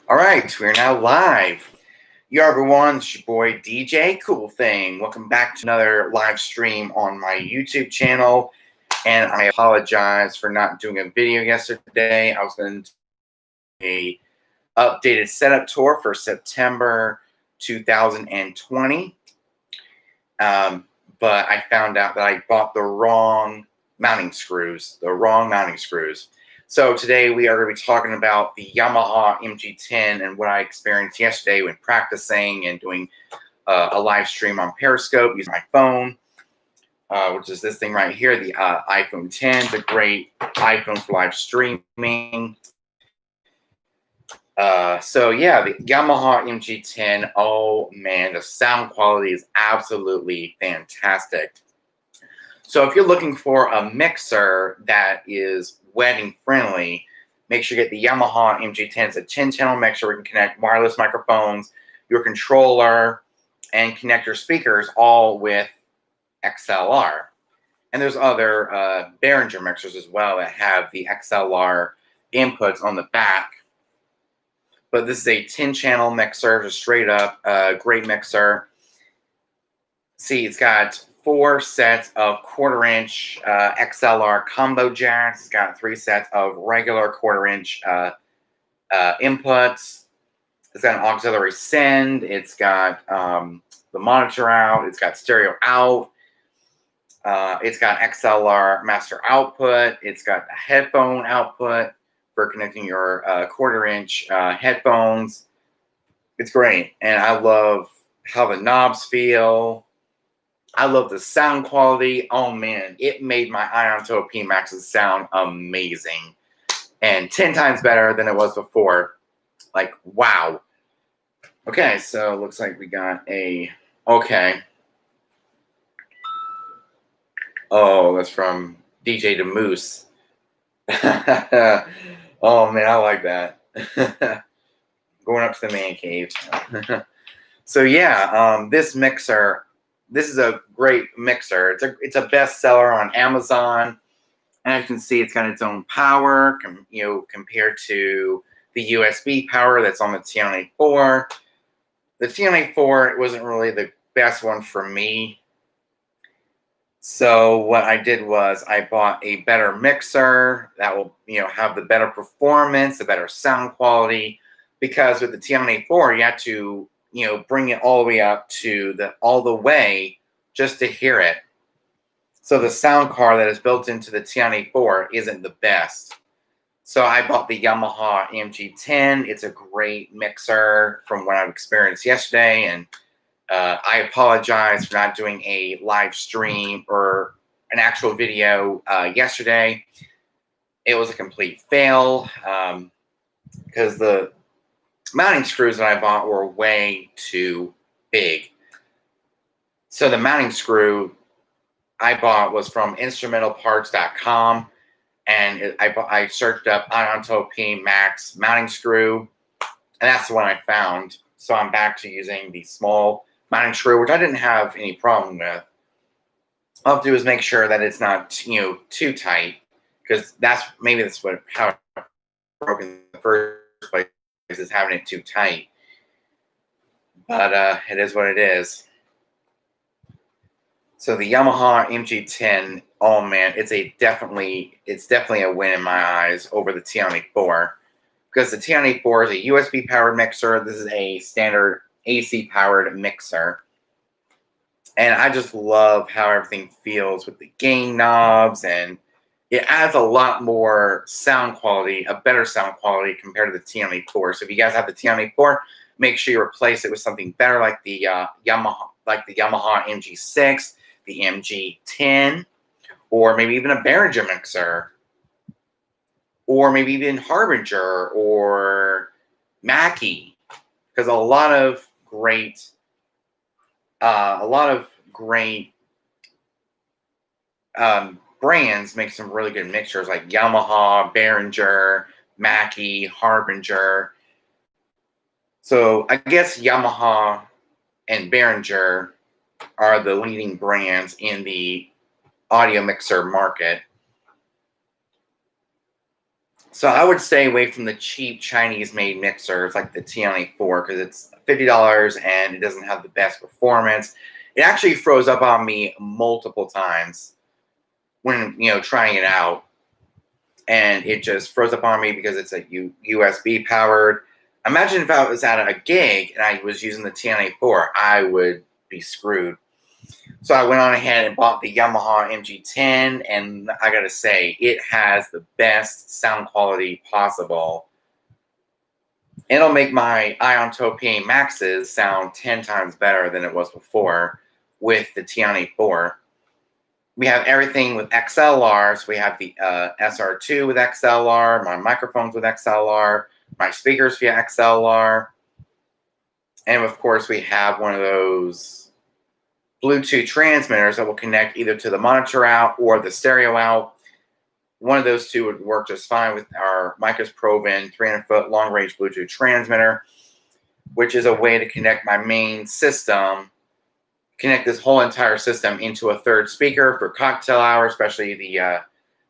All right, we're now live. Yo, everyone, it's your boy DJ Cool Thing. Welcome back to another live stream on my YouTube channel. And I apologize for not doing a video yesterday. I was going to do a updated setup tour for September 2020. But I found out that I bought the wrong mounting screws. So today we are going to be talking about the Yamaha MG-10 and what I experienced yesterday when practicing and doing a live stream on Periscope using my phone, which is this thing right here, the iPhone 10. It's a great iPhone for live streaming. So yeah, the Yamaha MG-10, oh man, the sound quality is absolutely fantastic. So if you're looking for a mixer that is wedding friendly, make sure you get the Yamaha MG-10. It's a 10-channel mixer where you can connect wireless microphones, your controller, and connect your speakers all with XLR. And there's other Behringer mixers as well that have the XLR inputs on the back. But this is a 10-channel mixer, just straight up, great mixer. See, it's got 4 sets of 1/4-inch XLR combo jacks. It's got 3 sets of regular 1/4-inch inputs. It's got an auxiliary send. It's got the monitor out. It's got stereo out. It's got XLR master output. It's got a headphone output for connecting your 1/4-inch headphones. It's great, and I love how the knobs feel. I love the sound quality. Oh man, it made my Ionto P-Maxes sound amazing, and 10 times better than it was before. Like, wow. Okay, so it looks like we got a okay. Oh, that's from DJ the Moose. Oh man, I like that. Going up to the man cave. So yeah, this mixer, this is a great mixer. It's a bestseller on Amazon. And you can see it's got its own power, compared to the USB power that's on the T9A4. The T9A4 wasn't really the best one for me. So what I did was I bought a better mixer that will, have the better performance, the better sound quality. Because with the T9A4, you have to, bring it all the way up to all the way just to hear it. So the sound card that is built into the T9A4 isn't the best. So I bought the Yamaha MG-10. It's a great mixer from what I've experienced yesterday, and I apologize for not doing a live stream or an actual video yesterday. It was a complete fail because the mounting screws that I bought were way too big. So the mounting screw I bought was from instrumentalparts.com, and I searched up Ionto P-Max mounting screw, and that's the one I found. So I'm back to using the small mounting screw, which I didn't have any problem with. All I have to do is make sure that it's not, too tight, because that's how it broke in the first place, is having it too tight. But it is what it is. So the Yamaha MG-10, oh man, it's definitely a win in my eyes over the T9A4, because the T9A4 is a USB powered mixer. This is a standard AC powered mixer, and I just love how everything feels with the gain knobs, and it adds a lot more sound quality, a better sound quality compared to the T9A4. So if you guys have the T9A4, make sure you replace it with something better like the Yamaha MG6, the MG-10, or maybe even a Behringer mixer, or maybe even Harbinger or Mackie, because a lot of great brands make some really good mixtures, like Yamaha, Behringer, Mackie, Harbinger. So I guess Yamaha and Behringer are the leading brands in the audio mixer market. So I would stay away from the cheap Chinese-made mixers like the T94 because it's $50 and it doesn't have the best performance. It actually froze up on me multiple times when trying it out, and it just froze up on me because it's a USB powered. Imagine if I was at a gig and I was using the T94, I would be screwed. So I went on ahead and bought the Yamaha MG-10, and I gotta say, it has the best sound quality possible. It'll make my Ion Topé Maxes sound 10 times better than it was before with the T94. We have everything with XLR. So we have the SR2 with XLR, my microphones with XLR, my speakers via XLR. And of course, we have one of those Bluetooth transmitters that will connect either to the monitor out or the stereo out. One of those two would work just fine with our Micros Proven 300-foot long-range Bluetooth transmitter, which is a way to connect my main system, connect this whole entire system into a third speaker for cocktail hour, especially the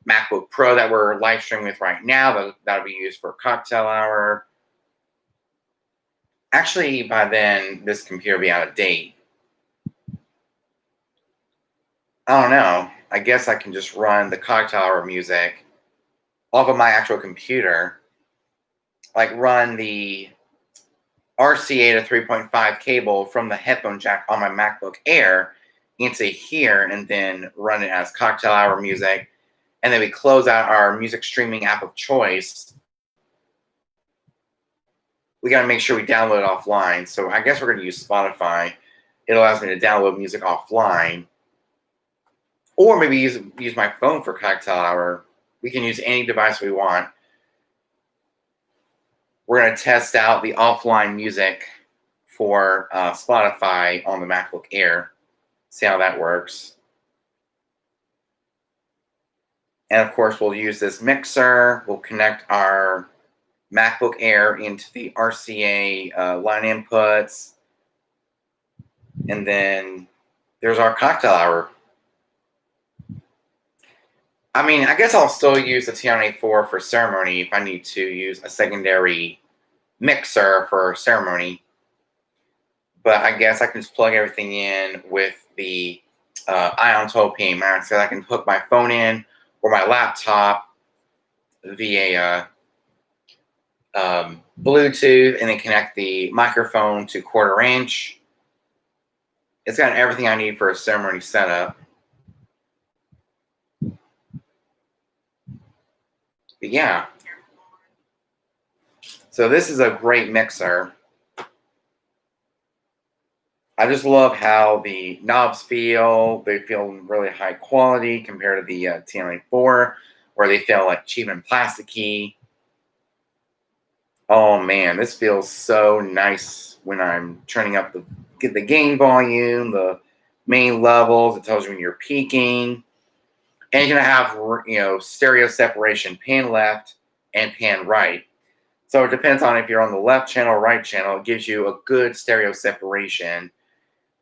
MacBook Pro that we're live streaming with right now. That'll be used for cocktail hour. Actually, by then, this computer will be out of date. I don't know. I guess I can just run the cocktail hour music off of my actual computer. Like run the RCA to 3.5 cable from the headphone jack on my MacBook Air into here and then run it as cocktail hour music. And then we close out our music streaming app of choice. We got to make sure we download it offline. So I guess we're going to use Spotify. It allows me to download music offline. Or maybe use my phone for cocktail hour. We can use any device we want. We're going to test out the offline music for Spotify on the MacBook Air. See how that works. And of course, we'll use this mixer. We'll connect our MacBook Air into the RCA line inputs. And then there's our cocktail hour. I mean, I guess I'll still use the T94 for ceremony if I need to use a secondary mixer for ceremony. But I guess I can just plug everything in with the Ion Topé Max. So I can hook my phone in or my laptop via Bluetooth and then connect the microphone to 1/4 inch. It's got everything I need for a ceremony setup. But yeah. So this is a great mixer. I just love how the knobs feel. They feel really high quality compared to the T94, where they feel like cheap and plasticky. Oh man, this feels so nice when I'm turning up the gain volume, the main levels. It tells you when you're peaking. And you're gonna have stereo separation, pan left and pan right. So it depends on if you're on the left channel or right channel. It gives you a good stereo separation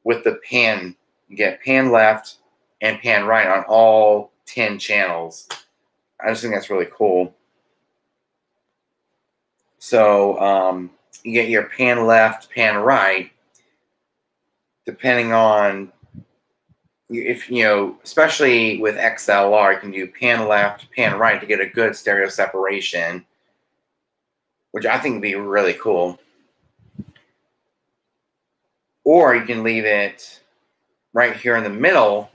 with the pan. You get pan left and pan right on all 10 channels. I just think that's really cool. So you get your pan left, pan right, depending on if especially with XLR, you can do pan left, pan right to get a good stereo separation, which I think would be really cool. Or you can leave it right here in the middle.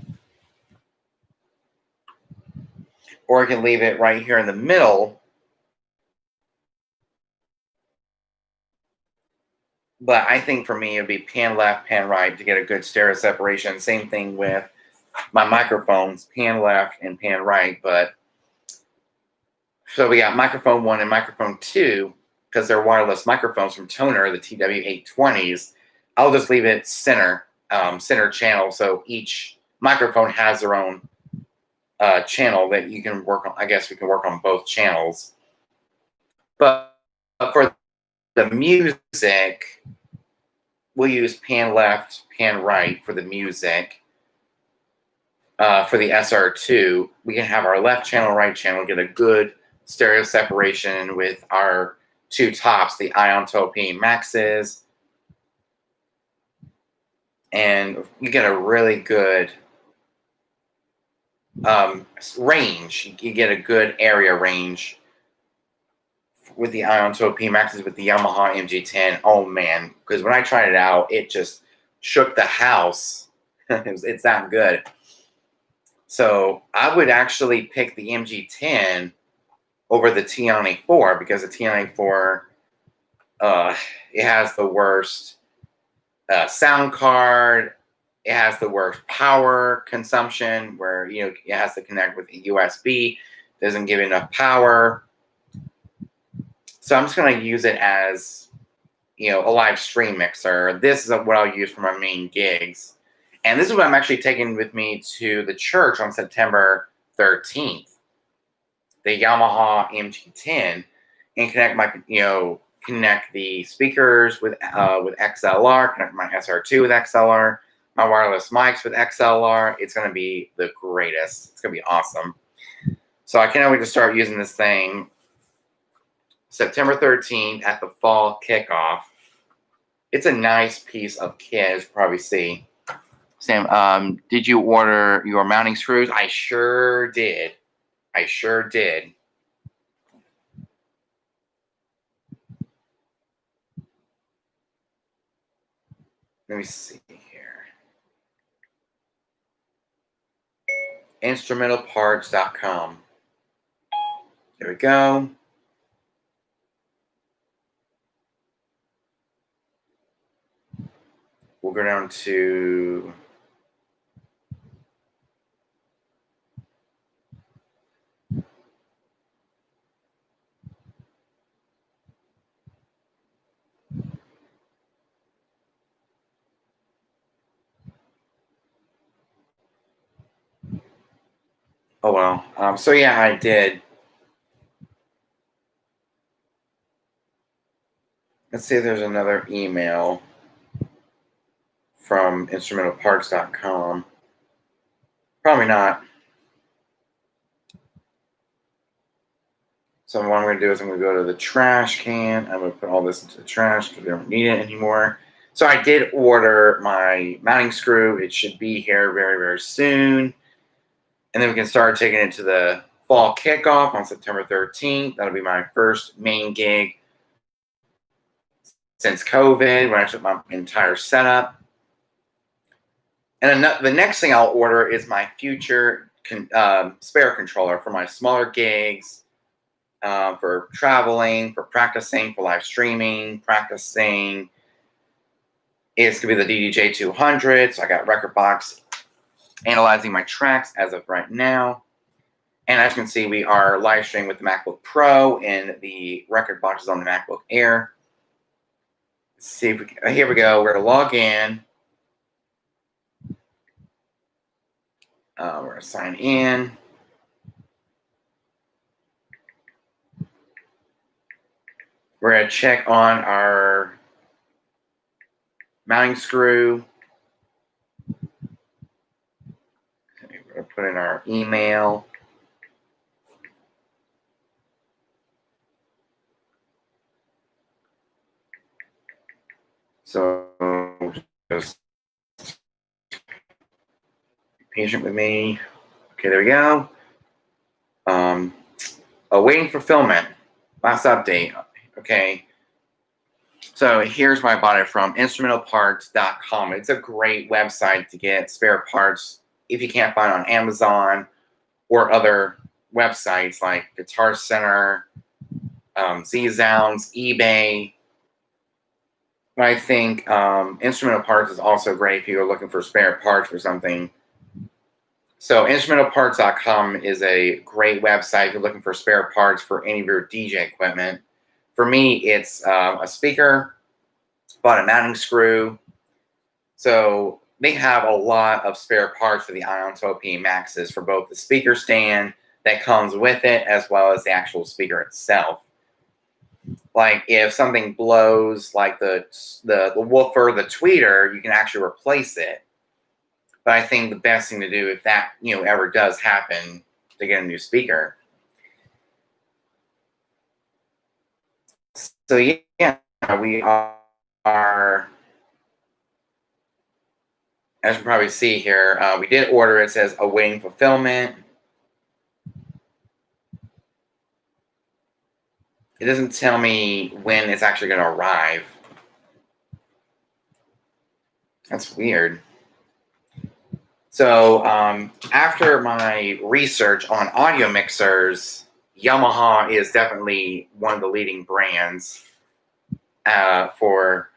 Or you can leave it right here in the middle. But I think for me, it would be pan left, pan right to get a good stereo separation. Same thing with my microphones, pan left and pan right. But so we got microphone 1 and microphone 2, because they're wireless microphones from Toner, the TW820s. I'll just leave it center channel. So each microphone has their own channel that you can work on. I guess we can work on both channels. But for the music, we'll use pan left, pan right for the music. For the SR2, we can have our left channel, right channel, get a good stereo separation with our two tops, the Iontopy Maxes, and you get a really good range. You get a good area range with the Iontopy Maxes with the Yamaha MG-10. Oh man, because when I tried it out, it just shook the house. It's that good. So I would actually pick the MG-10 over the T-94 because the T-94 it has the worst sound card. It has the worst power consumption, where it has to connect with a USB. Doesn't give enough power. So I'm just going to use it as a live stream mixer. This is what I'll use for my main gigs, and this is what I'm actually taking with me to the church on September 13th. The Yamaha MG-10, and connect the speakers with XLR, connect my SR2 with XLR, my wireless mics with XLR. It's going to be the greatest. It's going to be awesome. So I can't wait to start using this thing September 13th at the fall kickoff. It's a nice piece of kit, as you probably see. Sam, did you order your mounting screws? I sure did. I sure did. Let me see here. Instrumentalparts.com. There we go. We'll go down to oh well. So yeah, I did. Let's see if there's another email from instrumentalparts.com. Probably not. So what I'm going to do is I'm going to go to the trash can. I'm going to put all this into the trash because we don't need it anymore. So I did order my mounting screw. It should be here very, very soon. And then we can start taking it to the fall kickoff on September 13th. That'll be my first main gig since COVID, when I took my entire setup. And the next thing I'll order is my future spare controller for my smaller gigs, for traveling, for practicing, for live streaming, practicing. It's going to be the DDJ200. So I got Rekordbox analyzing my tracks as of right now. And as you can see, we are live streaming with the MacBook Pro, and the Rekordbox is on the MacBook Air. Let's see if here we go. We're going to log in. We're going to sign in. We're going to check on our mounting screw. We're going to put in our email. So just be patient with me. Okay, there we go. Awaiting fulfillment. Last update. Okay. So here's where I bought it from, instrumentalparts.com. It's a great website to get spare parts if you can't find on Amazon or other websites like Guitar Center, Z-Sounds, eBay. But I think Instrumental Parts is also great if you're looking for spare parts for something. So instrumentalparts.com is a great website if you're looking for spare parts for any of your DJ equipment. For me, it's a speaker, bought a mounting screw. So they have a lot of spare parts for the Iontopy Maxes, for both the speaker stand that comes with it as well as the actual speaker itself. Like if something blows, like the woofer, the tweeter, you can actually replace it. But I think the best thing to do, if that ever does happen, to get a new speaker. So yeah, we are, as you can probably see here, we did order. It says awaiting fulfillment. It doesn't tell me when it's actually going to arrive. That's weird. So after my research on audio mixers, Yamaha is definitely one of the leading brands for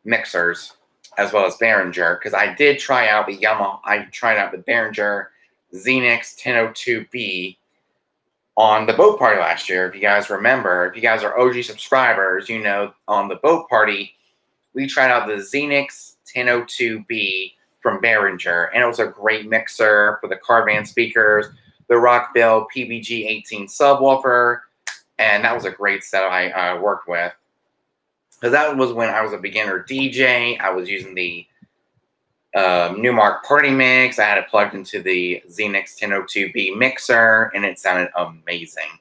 mixers, as well as Behringer, because I did try out the Yamaha. I tried out the Behringer Xenix 1002B on the boat party last year. If you guys remember, if you guys are OG subscribers, you know on the boat party we tried out the Xenix 1002B from Behringer, and it was a great mixer for the Caravan speakers, the Rockville PBG 18 subwoofer, and that was a great setup I worked with. Because that was when I was a beginner DJ. I was using the Newmark Party Mix. I had it plugged into the Xenix 1002B mixer, and it sounded amazing.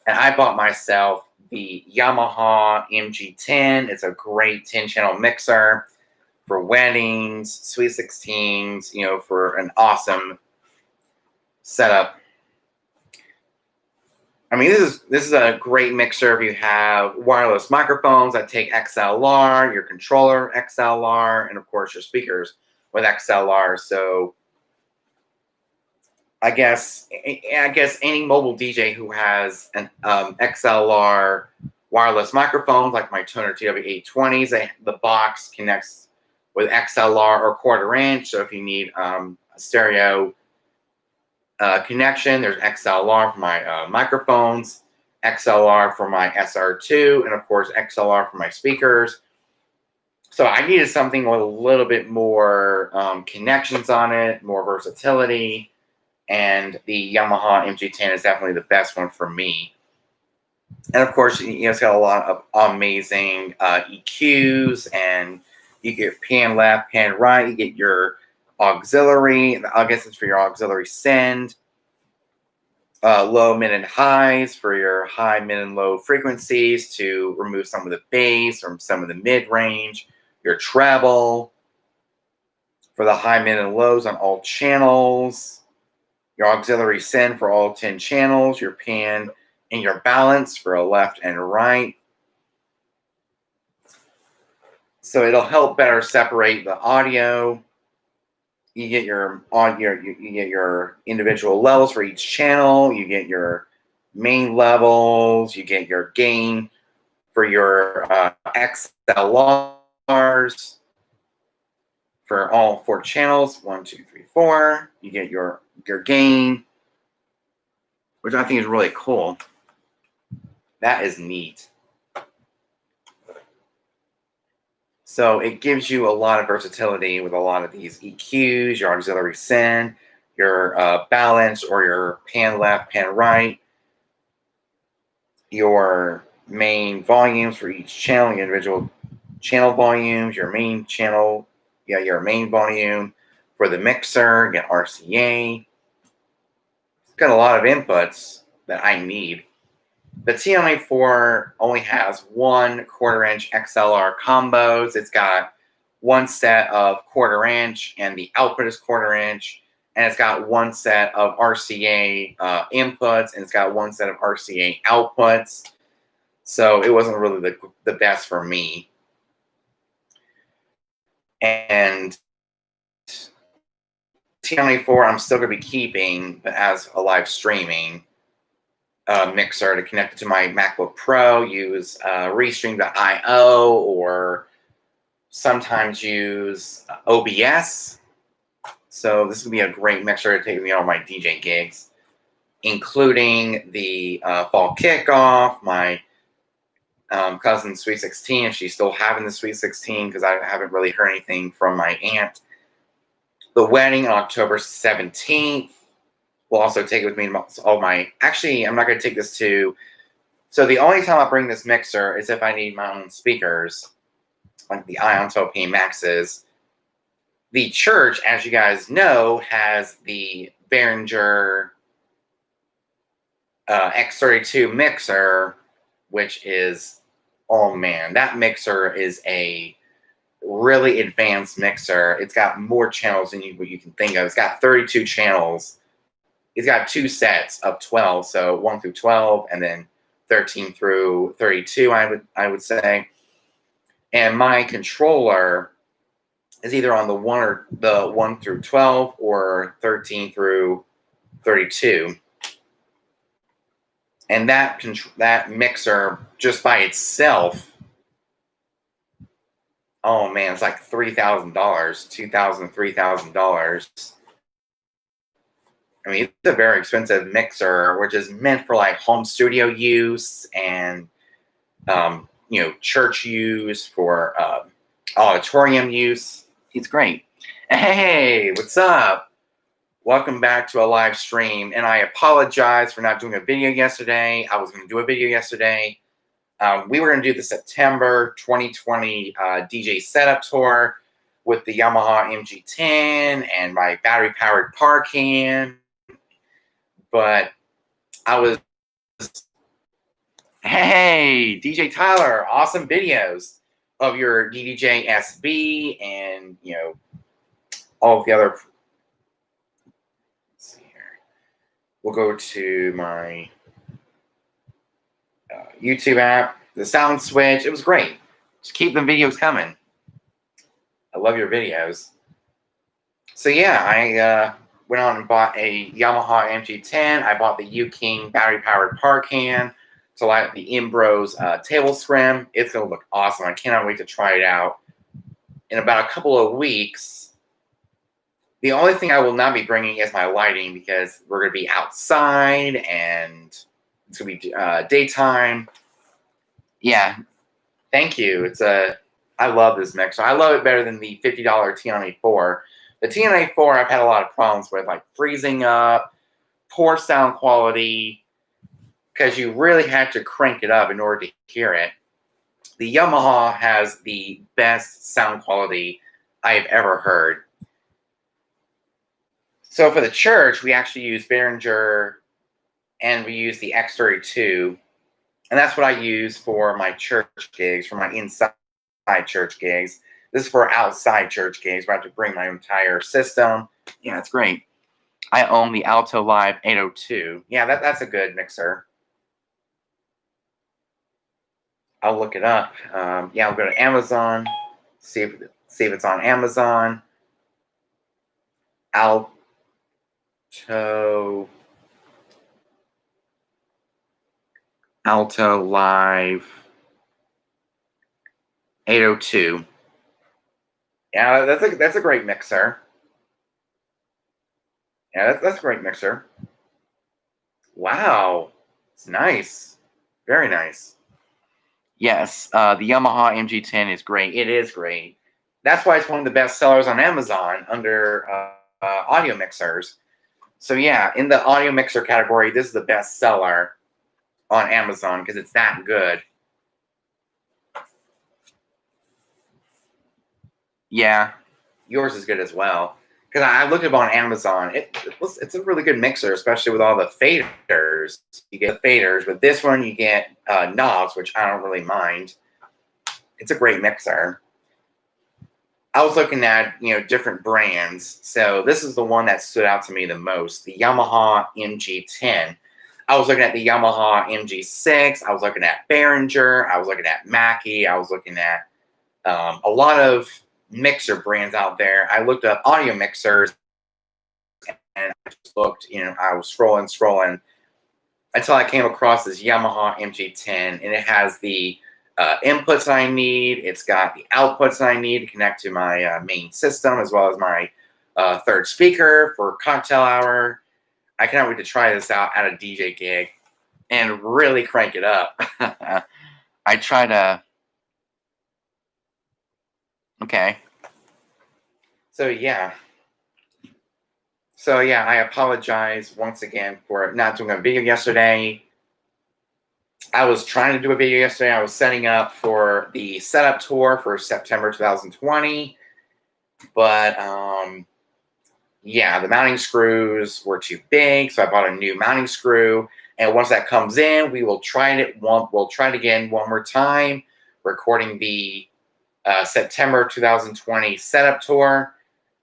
And I bought myself the Yamaha MG-10. It's a great 10-channel mixer for weddings, sweet 16s, you know, for an awesome setup. I mean, this is a great mixer if you have wireless microphones that take XLR, your controller XLR, and of course your speakers with XLR. So I guess any mobile DJ who has an XLR wireless microphone, like my Toner TW820s, the box connects with XLR or quarter inch. So if you need a stereo connection, there's XLR for my microphones, XLR for my SR2, and of course XLR for my speakers. So I needed something with a little bit more connections on it, more versatility, and the Yamaha MG-10 is definitely the best one for me. And of course, you know, it's got a lot of amazing EQs, and you get pan left, pan right. You get your auxiliary. I guess it's for your auxiliary send. Low, mid, and highs for your high, mid, and low frequencies to remove some of the bass or some of the mid range. Your treble for the high, mid, and lows on all channels. Your auxiliary send for all 10 channels. Your pan and your balance for a left and right. So it'll help better separate the audio. You get your audio, you get your individual levels for each channel. You get your main levels. You get your gain for your XLRs for all 4 channels. 1, 2, 3, 4. You get your gain, which I think is really cool. That is neat. So it gives you a lot of versatility with a lot of these EQs, your auxiliary send, your balance or your pan left, pan right, your main volumes for each channel, your individual channel volumes, your main channel, your main volume for the mixer, get RCA. It's got a lot of inputs that I need. The TM4 only has 1 quarter-inch XLR combos. It's got 1 set of quarter-inch, and the output is quarter-inch. And it's got 1 set of RCA inputs, and it's got 1 set of RCA outputs. So it wasn't really the best for me. And TM4 I'm still going to be keeping, but as a live streaming mixer to connect it to my MacBook Pro, use Restream.io, or sometimes use OBS. So this would be a great mixer to take me on my DJ gigs, including the fall kickoff, my cousin's Sweet 16, if she's still having the Sweet 16, because I haven't really heard anything from my aunt. The wedding on October 17th. Will also take it with me to all my. Actually, I'm not going to take this to. So the only time I bring this mixer is if I need my own speakers, like the Ion 12P Maxes. The church, as you guys know, has the Behringer X32 mixer, which is Oh man, that mixer is a really advanced mixer. It's got more channels than what you can think of. It's got 32 channels. It's got two sets of 12, so 1 through 12, and then 13 through 32. I would say. And my controller is either on the 1 through 12 or 13 through 32. And that mixer just by itself, oh man, it's like $3,000, $2,000, $3,000. I mean, it's a very expensive mixer, which is meant for like home studio use and church use, for auditorium use. It's great. Hey, what's up? Welcome back to a live stream. And I apologize for not doing a video yesterday. I was going to do a video yesterday. We were going to do the September 2020 DJ setup tour with the Yamaha MG-10 and my battery-powered par can. But I was... Hey, DJ Tyler, awesome videos of your DDJ SB and, all of the other... Let's see here. We'll go to my YouTube app, the sound switch. It was great. Just keep the videos coming. I love your videos. So yeah, I went on and bought a Yamaha MG-10. I bought the U-King battery-powered par can to light up the Imbros table scrim. It's going to look awesome. I cannot wait to try it out. In about a couple of weeks, the only thing I will not be bringing is my lighting, because we're going to be outside and it's going to be daytime. Yeah, thank you. I love this mixer. I love it better than the $50 TN-A4. The TN-A4 I've had a lot of problems with, like freezing up, poor sound quality, because you really had to crank it up in order to hear it. The Yamaha has the best sound quality I've ever heard. So for the church, we actually use Behringer, and we use the X32. And that's what I use for my church gigs, for my inside church gigs. This is for outside church gigs where I have to bring my entire system. Yeah, it's great. I own the Alto Live 802. Yeah, that's a good mixer. I'll look it up. Yeah, I'll go to Amazon, see if it's on Amazon. Alto Live 802. Yeah, that's a great mixer. Yeah, that's a great mixer. Wow, it's nice, very nice. Yes, the Yamaha MG-10 is great. It is great. That's why it's one of the best sellers on Amazon under audio mixers. So yeah, in the audio mixer category, this is the best seller on Amazon because it's that good. Yeah, yours is good as well. Because I looked it up on Amazon. It's a really good mixer, especially with all the faders. You get faders. With this one, you get knobs, which I don't really mind. It's a great mixer. I was looking at, different brands. So this is the one that stood out to me the most, the Yamaha MG-10. I was looking at the Yamaha MG-6. I was looking at Behringer. I was looking at Mackie. I was looking at a lot of mixer brands out there. I looked up audio mixers and I just looked, I was scrolling until I came across this Yamaha MG-10, and it has the inputs I need. It's got the outputs that I need to connect to my main system, as well as my third speaker for cocktail hour. I cannot wait to try this out at a DJ gig and really crank it up. I try to... Okay. So yeah, I apologize once again for not doing a video yesterday. I was trying to do a video yesterday. I was setting up for the setup tour for September 2020. But yeah, the mounting screws were too big, so I bought a new mounting screw. And once that comes in, we will try it. We'll try it again one more time recording the September 2020 setup tour.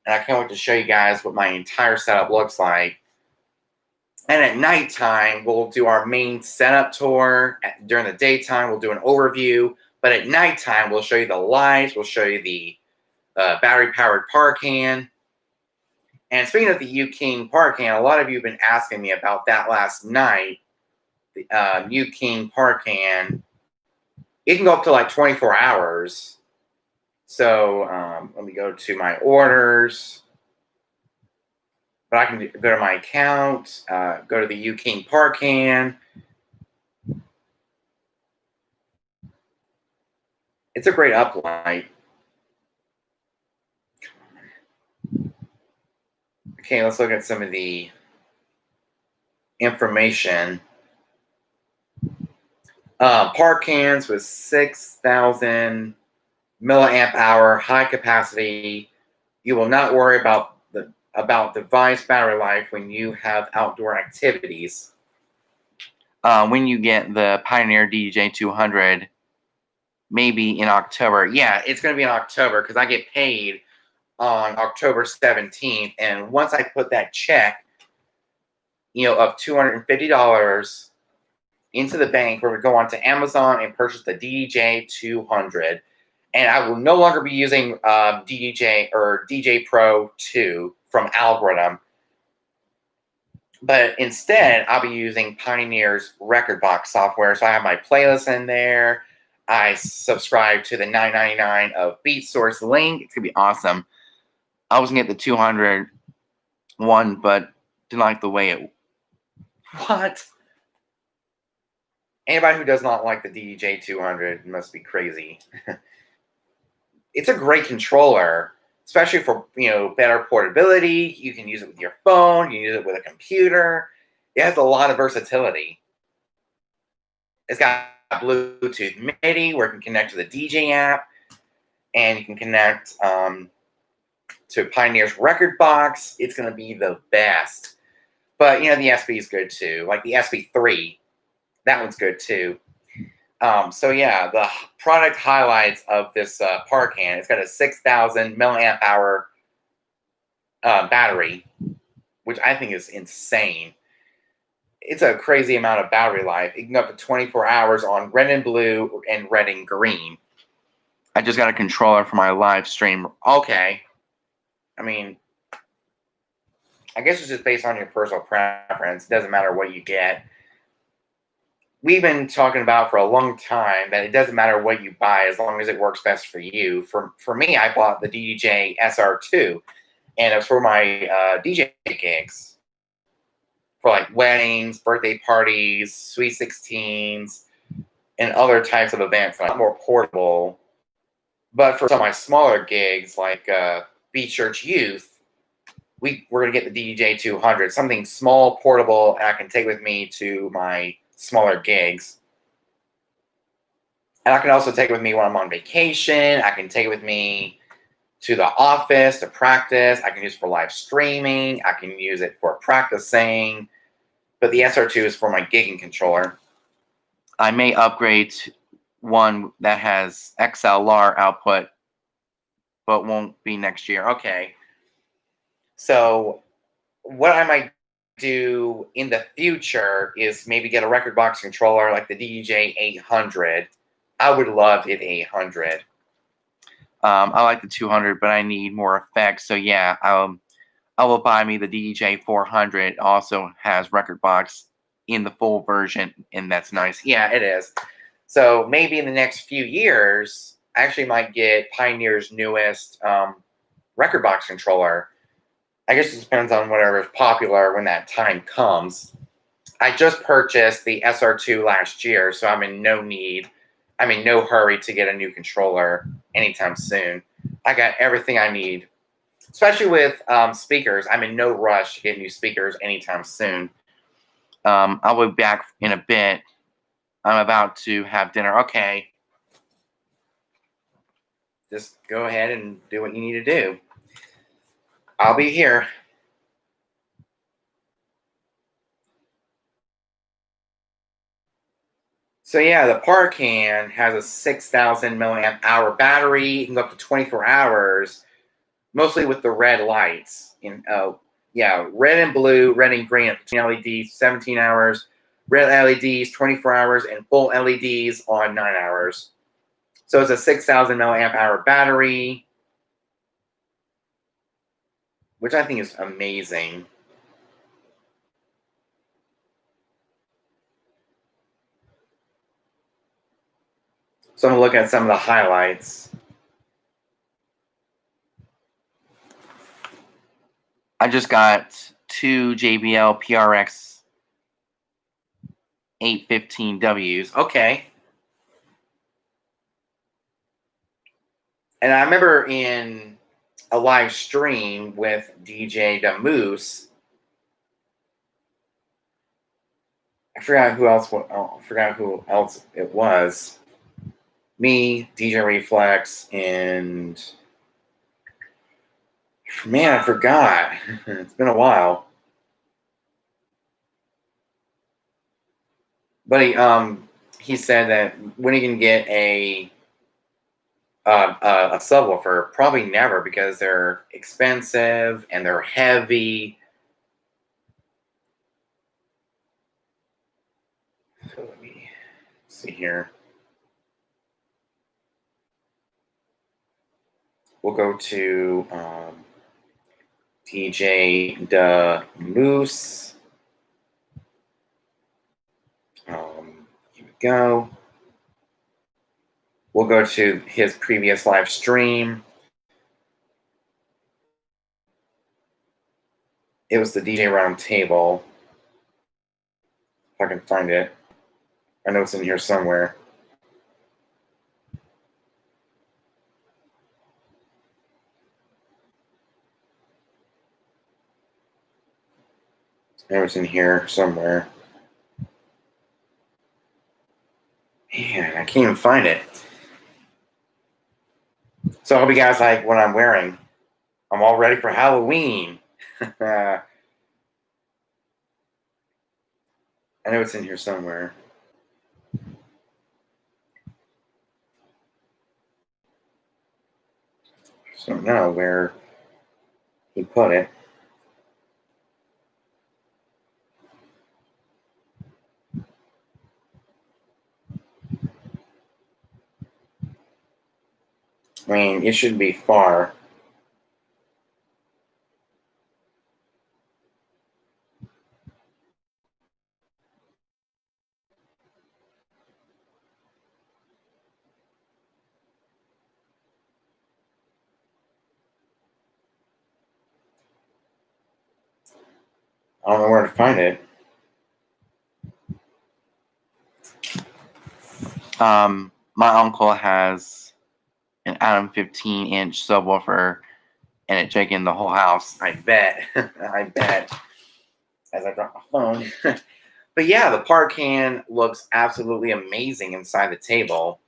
And I can't wait to show you guys what my entire setup looks like. And at nighttime, we'll do our main setup tour. During the daytime, we'll do an overview. But at nighttime, we'll show you the lights. We'll show you the battery-powered Parcan. And speaking of the U-King Parcan, a lot of you have been asking me about that last night. The U-King Parcan, it can go up to like 24 hours. So let me go to my orders. But I can go to my account, go to the U-King Parcan. It's a great uplight. Okay, let's look at some of the information. Parcans with 6,000 milliamp hour high capacity. You will not worry about device battery life when you have outdoor activities. When you get the Pioneer DJ 200, maybe in October. Yeah, it's going to be in October because I get paid on October 17th. And once I put that check, of $250 into the bank, we're going to go on to Amazon and purchase the DJ 200. And I will no longer be using DJ or DJ Pro 2 from Algorithm. But instead, I'll be using Pioneer's Record Box software. So I have my playlist in there. I subscribe to the $9.99 of BeatSource link. It's going to be awesome. I was going to get the 200 one, but didn't like the way it... What? Anybody who does not like the DJ 200 must be crazy. It's a great controller, especially for, better portability. You can use it with your phone. You can use it with a computer. It has a lot of versatility. It's got Bluetooth MIDI where it can connect to the DJ app. And you can connect to Pioneer's Record Box. It's going to be the best. But, the SB is good too. Like the SB3. That one's good too. So yeah, the product highlights of this Parcan. It's got a 6,000 milliamp hour battery, which I think is insane. It's a crazy amount of battery life. It can go up to 24 hours on red and blue and red and green. I just got a controller for my live stream. Okay. I mean, I guess it's just based on your personal preference. It doesn't matter what you get. We've been talking about for a long time that it doesn't matter what you buy as long as it works best for you. For me, I bought the DJ SR2, and it was for my DJ gigs, for like weddings, birthday parties, sweet 16s, and other types of events. Like more portable. But for some of my smaller gigs, like Beach Church Youth, we're going to get the DJ 200, something small, portable, and I can take with me to my smaller gigs. And I can also take it with me when I'm on vacation. I can take it with me to the office to practice. I can use it for live streaming. I can use it for practicing. But the SR2 is for my gigging controller. I may upgrade to one that has XLR output, but won't be next year. Okay. So what I might do in the future is maybe get a record box controller like the DJ 800. I would love it 800. I like the 200, but I need more effects. So yeah, I will buy me the DJ 400. It also has record box in the full version, and that's nice. Yeah, it is. So maybe in the next few years, I actually might get Pioneer's newest record box controller. I guess it depends on whatever is popular when that time comes. I just purchased the SR2 last year, so I'm in no hurry to get a new controller anytime soon. I got everything I need, especially with speakers. I'm in no rush to get new speakers anytime soon. I'll be back in a bit. I'm about to have dinner. Okay. Just go ahead and do what you need to do. I'll be here. So yeah, the Parcan has a 6,000 milliamp hour battery. It can go up to 24 hours, mostly with the red lights. In yeah, red and blue, red and green, 15 LEDs, 17 hours. Red LEDs, 24 hours, and full LEDs on 9 hours. So it's a 6,000 milliamp hour battery, which I think is amazing. So I'm gonna look at some of the highlights. I just got two JBL PRX 815Ws. Okay. And I remember in a live stream with DJ the Moose, I forgot who else. I forgot who else it was. Me, DJ Reflex, and man, I forgot. It's been a while. But he said that when he can get a subwoofer, probably never because they're expensive and they're heavy. So let me see here. We'll go to DJ the Moose. Here we go. We'll go to his previous live stream. It was the DJ Round Table. If I can find it. I know it's in here somewhere. I know it's in here somewhere. Man, I can't even find it. So I hope you guys like what I'm wearing. I'm all ready for Halloween. I know it's in here somewhere. So I don't know where he put it. I mean, it shouldn't be far. I don't know where to find it. My uncle has an Atom 15-inch subwoofer, and it taking the whole house. I bet. I bet. As I drop my phone. But yeah, the Parcan looks absolutely amazing inside the table.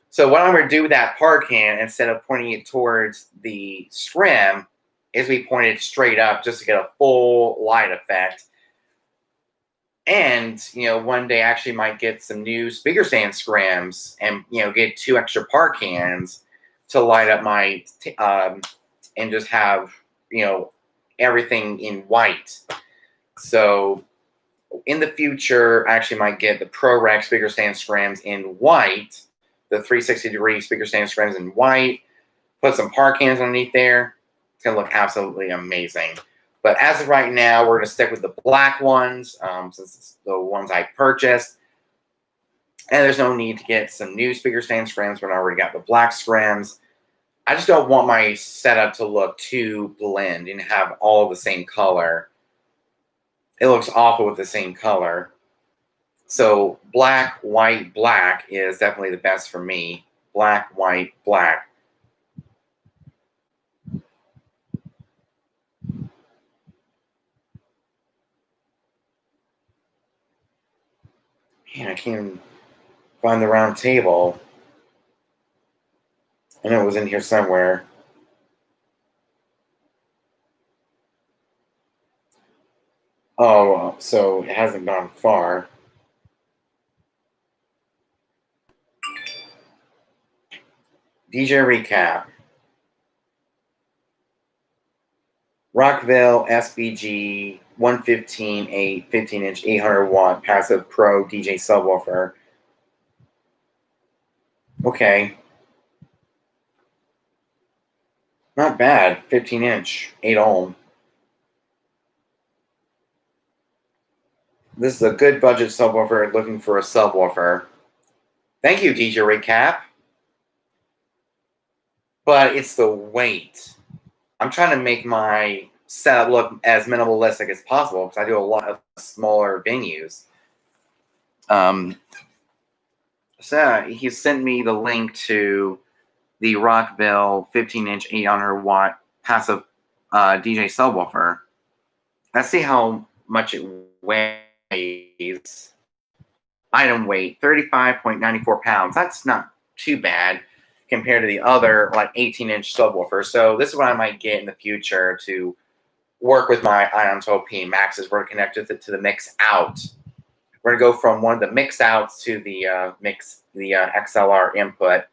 So what I'm going to do with that Parcan, instead of pointing it towards the scrim, is we point it straight up just to get a full light effect. And, one day I actually might get some new speaker stand scrims and, get two extra Parcans to light up my, and just have, everything in white. So in the future, I actually might get the Pro Rack speaker stand scrims in white, the 360-degree speaker stand scrims in white, put some Parcans underneath there. It's going to look absolutely amazing. But as of right now, we're going to stick with the black ones since it's the ones I purchased. And there's no need to get some new speaker stand scrims when I already got the black scrims. I just don't want my setup to look too blend and have all the same color. It looks awful with the same color. So black, white, black is definitely the best for me. Black, white, black. Man, I can't find the round table. I know it was in here somewhere. Oh, so it hasn't gone far. DJ recap. Rockville SBG 115 a 15-inch 800-watt passive pro DJ subwoofer. Okay. Not bad. 15-inch, 8 ohm. This is a good budget subwoofer looking for a subwoofer. Thank you, DJ recap. But it's the weight. I'm trying to make my setup look as minimalistic as possible because I do a lot of smaller venues. So he sent me the link to the Rockville 15-inch 800-watt passive DJ subwoofer. Let's see how much it weighs. Item weight, 35.94 pounds. That's not too bad compared to the other like 18-inch subwoofer. So this is what I might get in the future to work with my Ionto P Maxes. We're connected to the mix out. We're gonna go from one of the mix outs to the XLR input.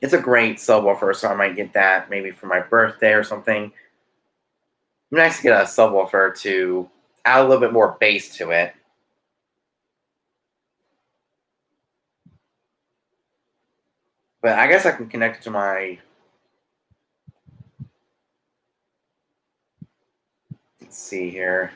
It's a great subwoofer, so I might get that maybe for my birthday or something. It'd be nice to get a subwoofer to add a little bit more bass to it. But I guess I can connect it to my. Let's see here.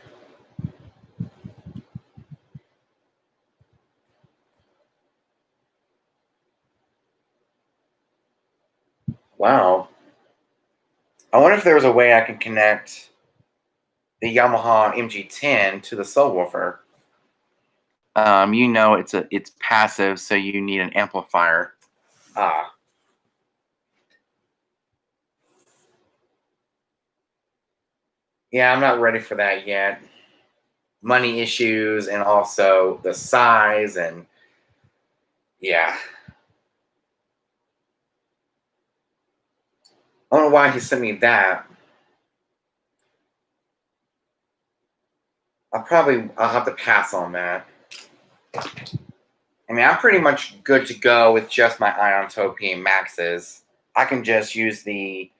Wow. I wonder if there was a way I can connect the Yamaha MG-10 to the subwoofer. You know it's passive, so you need an amplifier. Yeah, I'm not ready for that yet. Money issues and also the size and yeah. I don't know why he sent me that. I'll have to pass on that. I mean, I'm pretty much good to go with just my Ionto P Maxes. I can just use the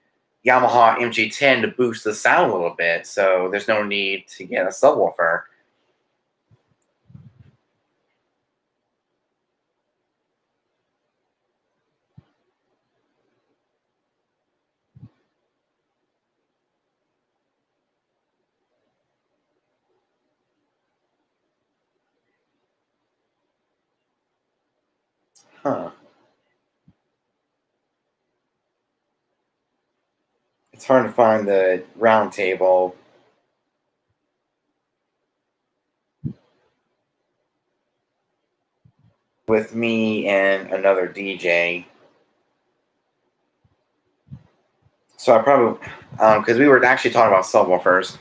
Yamaha MG-10 to boost the sound a little bit, so there's no need to get a subwoofer. Huh. It's hard to find the round table. With me and another DJ. So I probably, because we were actually talking about subwoofers.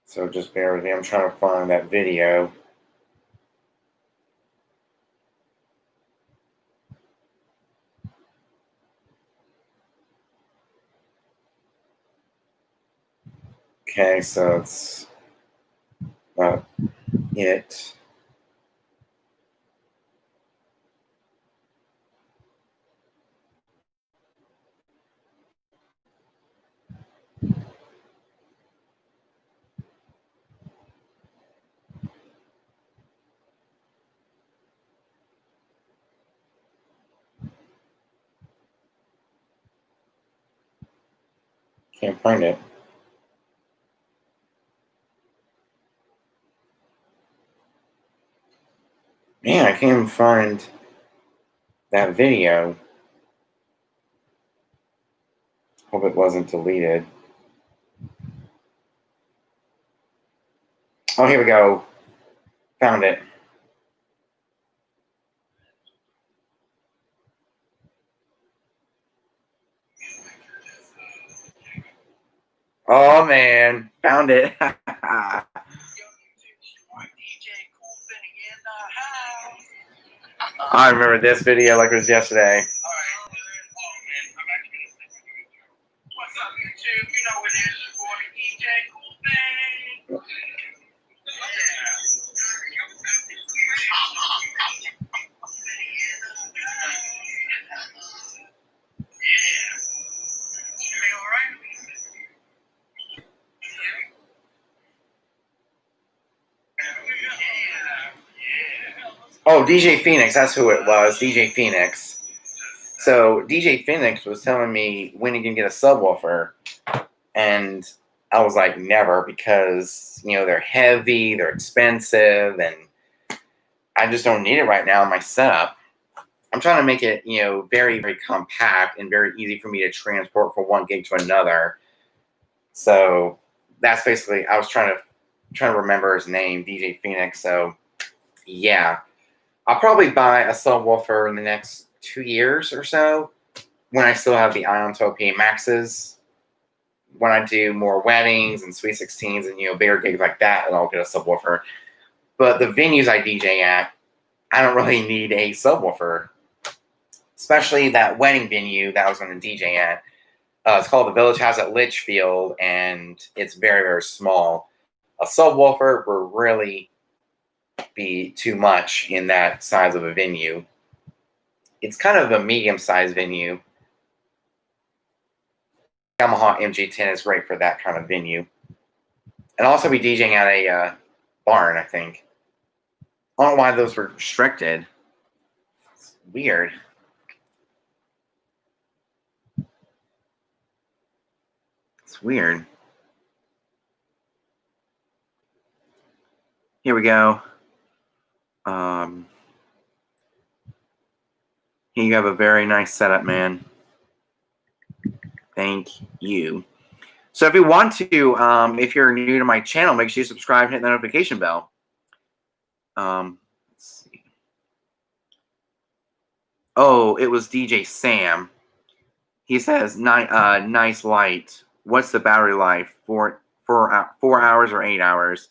So just bear with me. I'm trying to find that video. Okay, so it's it. Can't find it. Man, I can't even find that video. Hope it wasn't deleted. Oh, here we go. Found it. Oh man, found it. I remember this video like it was yesterday. Oh, DJ Phoenix, that's who it was. DJ Phoenix. So DJ Phoenix was telling me when he can get a subwoofer, and I was like, never, because they're heavy, they're expensive, and I just don't need it right now in my setup. I'm trying to make it, very, very compact and very easy for me to transport from one gig to another. So that's basically, I was trying to remember his name, DJ Phoenix. So yeah, I'll probably buy a subwoofer in the next 2 years or so when I still have the Iontopia Maxes. When I do more weddings and Sweet 16s and bigger gigs like that, and I'll get a subwoofer. But the venues I DJ at, I don't really need a subwoofer. Especially that wedding venue that I was going to DJ at. It's called the Village House at Litchfield, and it's very, very small. A subwoofer will really be too much in that size of a venue. It's kind of a medium-sized venue. Yamaha MG-10 is great for that kind of venue. And also be DJing at a barn, I think. I don't know why those were restricted. It's weird. It's weird. Here we go. Here you have a very nice setup, man. Thank you. So if you want to, if you're new to my channel, make sure you subscribe and hit the notification bell. Let's see. Oh, it was DJ Sam. He says, nice light. What's the battery life? 4 hours or 8 hours?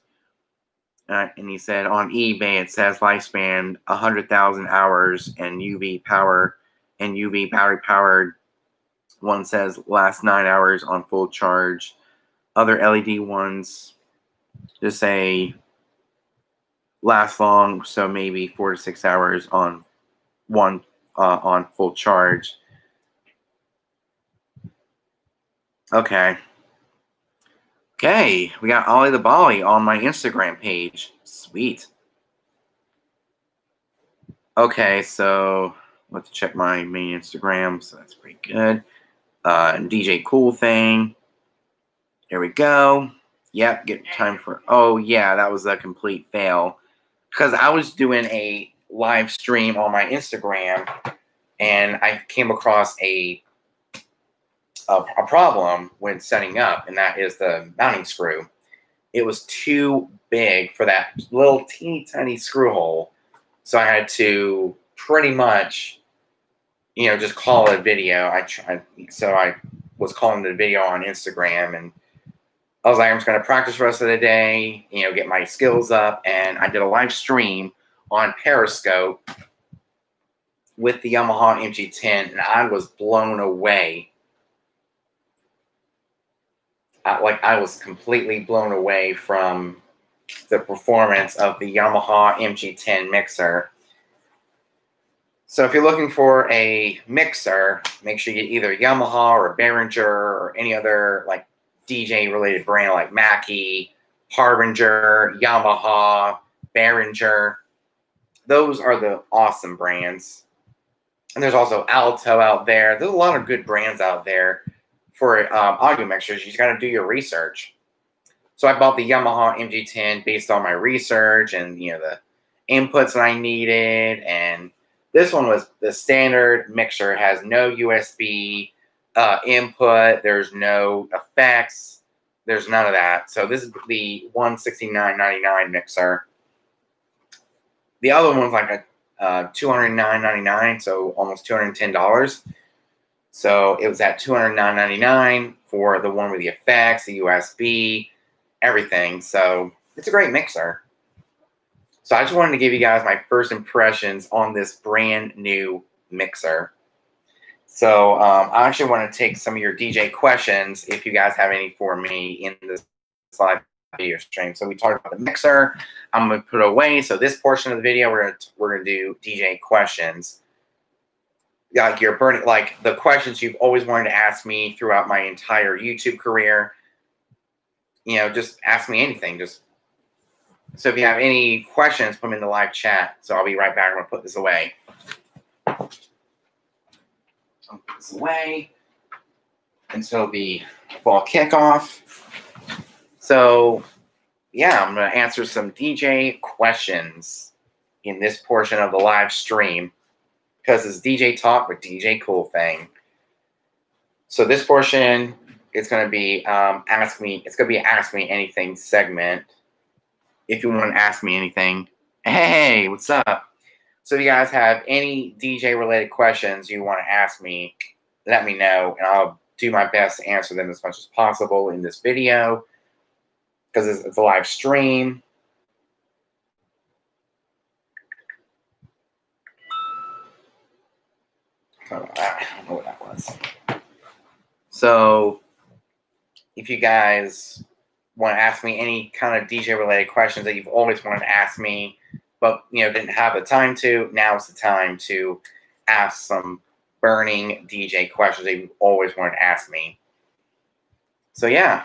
And he said on eBay it says lifespan 100,000 hours and UV power and UV battery powered. One says last 9 hours on full charge. Other LED ones just say last long, so maybe 4 to 6 hours on one on full charge. Okay. Okay, we got Ollie the Bolly on my Instagram page. Sweet. Okay, so let's check my main Instagram. So that's pretty good. DJ Cool Thing. Here we go. Yep, get time for. Oh yeah, that was a complete fail because I was doing a live stream on my Instagram and I came across a problem when setting up, and that is the mounting screw. It was too big for that little teeny tiny screw hole, so I had to pretty much, just call it a video. So I was calling the video on Instagram, and I was like, I'm just going to practice the rest of the day, get my skills up, and I did a live stream on Periscope with the Yamaha MG-10, and I was blown away. I was completely blown away from the performance of the Yamaha MG-10 mixer. So if you're looking for a mixer, make sure you get either Yamaha or Behringer or any other DJ related brand like Mackie, Harbinger, Yamaha, Behringer. Those are the awesome brands. And there's also Alto out there. There's a lot of good brands out there for audio mixers. You just got to do your research. So I bought the Yamaha MG-10 based on my research and the inputs that I needed. And this one was the standard mixer. It has no USB input. There's no effects. There's none of that. So this is the $169.99 mixer. The other one's like a $209.99, so almost $210. So it was at $209.99 for the one with the effects, the USB, everything. So it's a great mixer. So I just wanted to give you guys my first impressions on this brand new mixer. So I actually want to take some of your DJ questions if you guys have any for me in this live video stream. So we talked about the mixer. I'm going to put it away. So this portion of the video, we're gonna do DJ questions. Like the questions you've always wanted to ask me throughout my entire YouTube career. Just ask me anything. Just So if you have any questions, put them in the live chat. So I'll be right back. I'm going to put this away. I'll put this away until the fall kickoff. So, yeah, I'm going to answer some DJ questions in this portion of the live stream because it's DJ Talk with DJ Cool Thing. So this portion is going to be Ask Me Anything segment. If you want to ask me anything, hey, what's up? So if you guys have any DJ related questions you want to ask me, let me know, and I'll do my best to answer them as much as possible in this video because it's a live stream. I don't know what that was. So if you guys want to ask me any kind of DJ related questions that you've always wanted to ask me, but didn't have the time to, now's the time to ask some burning DJ questions that you've always wanted to ask me. So yeah.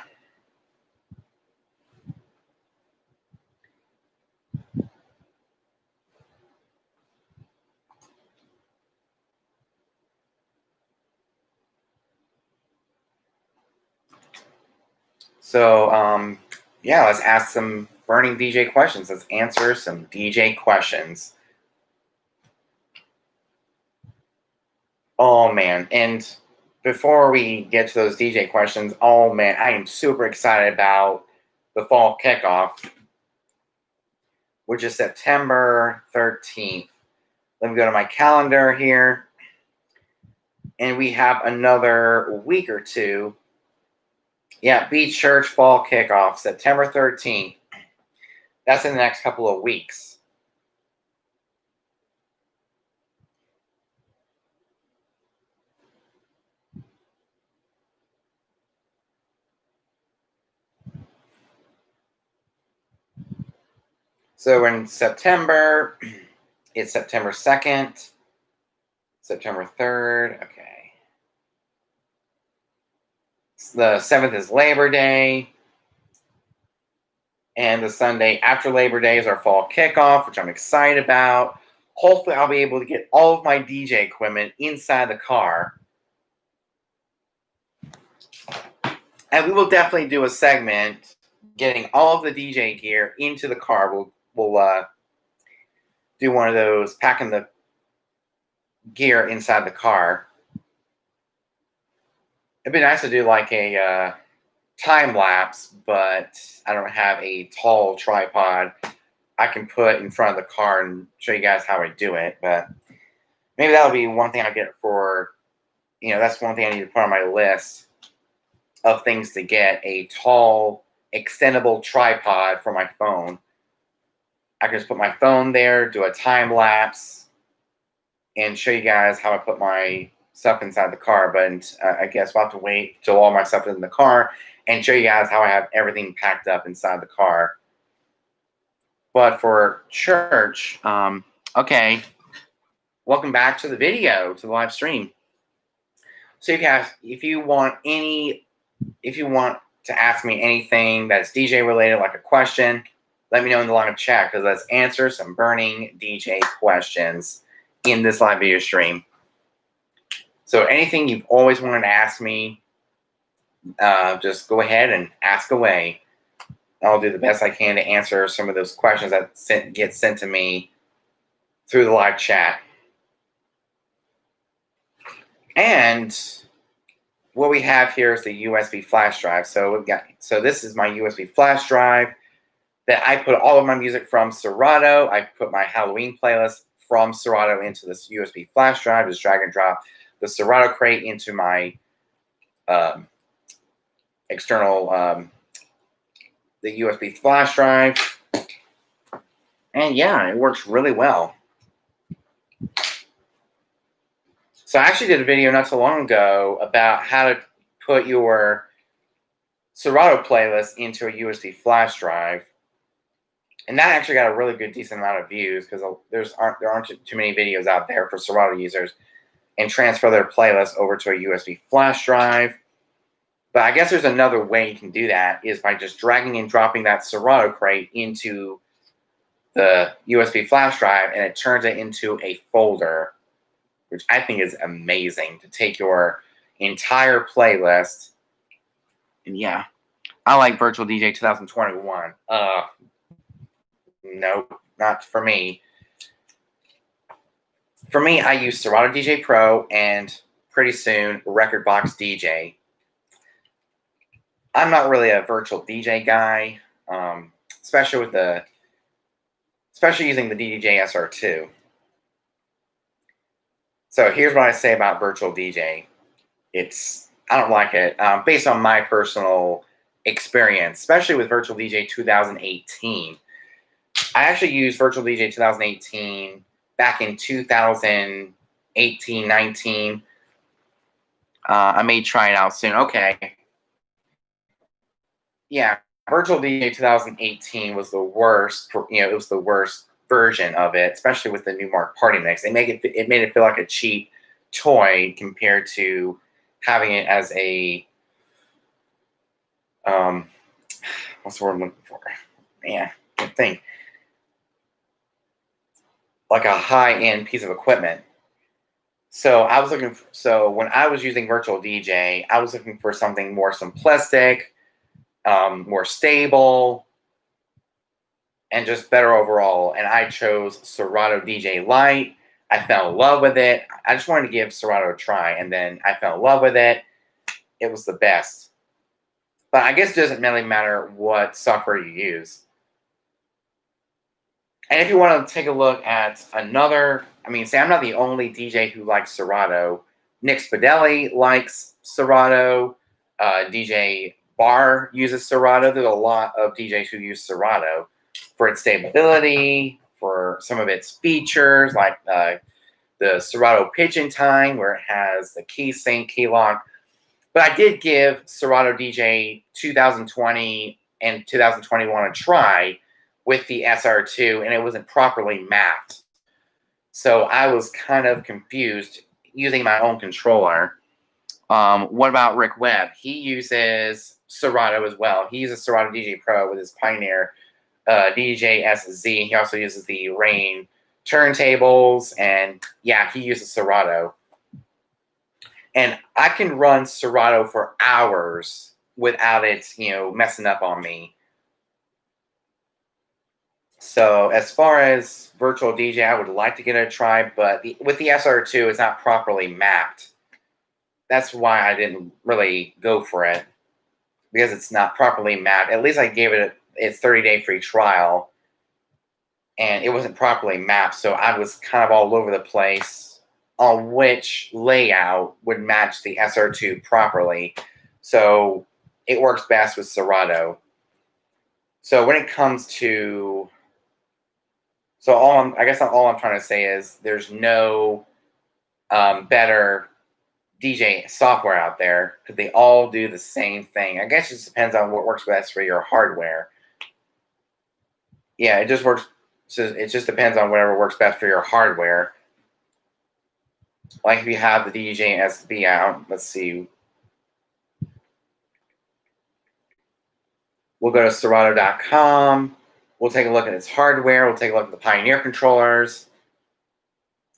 So yeah, let's ask some burning DJ questions. Let's answer some DJ questions. Oh man, and before we get to those DJ questions, oh man, I am super excited about the fall kickoff, which is September 13th. Let me go to my calendar here. And we have another week or two. Yeah, Beach Church fall kickoff, September 13th. That's in the next couple of weeks. So in September, it's September 2nd, September 3rd. Okay. The 7th is Labor Day. And the Sunday after Labor Day is our fall kickoff, which I'm excited about. Hopefully, I'll be able to get all of my DJ equipment inside the car. And we will definitely do a segment getting all of the DJ gear into the car. We'll do one of those, packing the gear inside the car. It'd be nice to do like a time lapse, but I don't have a tall tripod I can put in front of the car and show you guys how I do it. But maybe that'll be one thing I get for, that's one thing I need to put on my list of things to get, a tall extendable tripod for my phone. I can just put my phone there, do a time lapse, and show you guys how I put my stuff inside the car. But I guess we'll have to wait till all my stuff is in the car and show you guys how I have everything packed up inside the car. But for church, okay, welcome back to the video, to the live stream. So if you want to ask me anything that's DJ related, like a question, let me know in the live chat, because let's answer some burning DJ questions in this live video stream. So anything you've always wanted to ask me, just go ahead and ask away. I'll do the best I can to answer some of those questions that get sent to me through the live chat. And what we have here is the USB flash drive. So this is my USB flash drive that I put all of my music from Serato. I put my Halloween playlist from Serato into this USB flash drive. Just drag and drop the Serato crate into my external the USB flash drive. And yeah, it works really well. So I actually did a video not so long ago about how to put your Serato playlist into a USB flash drive. And that actually got a really good, decent amount of views, because there aren't too many videos out there for Serato users and transfer their playlist over to a USB flash drive. But I guess there's another way you can do that, is by just dragging and dropping that Serato crate into the USB flash drive and it turns it into a folder, which I think is amazing to take your entire playlist. And yeah, I like Virtual DJ 2021. Nope, not for me. For me, I use Serato DJ Pro and pretty soon Record Box DJ. I'm not really a virtual DJ guy, especially using the DDJ SR2. So here's what I say about virtual DJ. I don't like it. Based on my personal experience, especially with Virtual DJ 2018. I actually used Virtual DJ 2018 back in 2018, 19. I may try it out soon. Okay. Yeah, Virtual DJ 2018 was the worst. It was the worst version of it, especially with the new Mark Party Mix. It made it feel like a cheap toy compared to having it as a what's the word I'm looking for? Man, I can't think. Like a high-end piece of equipment. So when I was using Virtual DJ, I was looking for something more simplistic, more stable, and just better overall. And I chose Serato DJ Lite. I fell in love with it. I just wanted to give Serato a try, and then I fell in love with it. It was the best. But I guess it doesn't really matter what software you use. And if you want to take a look at another, say I'm not the only DJ who likes Serato. Nick Spadelli likes Serato. DJ Bar uses Serato. There's a lot of DJs who use Serato for its stability, for some of its features, like the Serato pitch in time, where it has the key sync, key lock. But I did give Serato DJ 2020 and 2021 a try with the SR2, and it wasn't properly mapped. So I was kind of confused using my own controller. What about Rick Webb? He uses Serato as well. He uses Serato DJ Pro with his Pioneer DJ SZ. He also uses the Rain turntables, and yeah, he uses Serato. And I can run Serato for hours without it, messing up on me. So as far as Virtual DJ, I would like to get a try, but with the SR2, it's not properly mapped. That's why I didn't really go for it, because it's not properly mapped. At least I gave it its 30-day free trial, and it wasn't properly mapped, so I was kind of all over the place on which layout would match the SR2 properly. So it works best with Serato. So when it comes to, all I'm trying to say is there's no better DJ software out there, because they all do the same thing. I guess it just depends on what works best for your hardware. Yeah, it just works. So it just depends on whatever works best for your hardware. Like if you have the DJ SB out, let's see. We'll go to Serato.com. We'll take a look at its hardware. We'll take a look at the Pioneer controllers.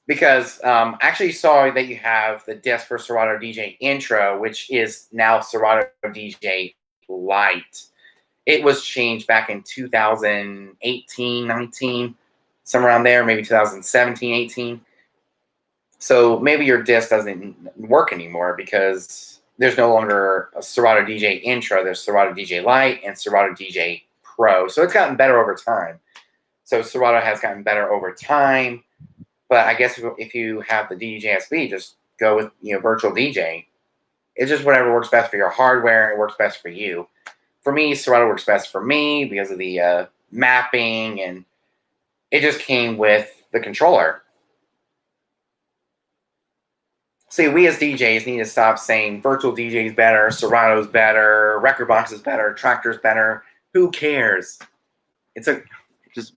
Because I actually saw that you have the disc for Serato DJ Intro, which is now Serato DJ Lite. It was changed back in 2018, 19, somewhere around there, maybe 2017, 18. So maybe your disc doesn't work anymore because there's no longer a Serato DJ Intro. There's Serato DJ Lite and Serato DJ Pro. So it's gotten better over time. So Serato has gotten better over time. But I guess if you have the DJ SB, just go with Virtual DJ. It's just whatever works best for your hardware. It works best for you. For me, Serato works best for me because of the mapping, and it just came with the controller. See, we as DJs need to stop saying Virtual DJ is better, Serato's better, Record Box is better, Traktor's better. Who cares?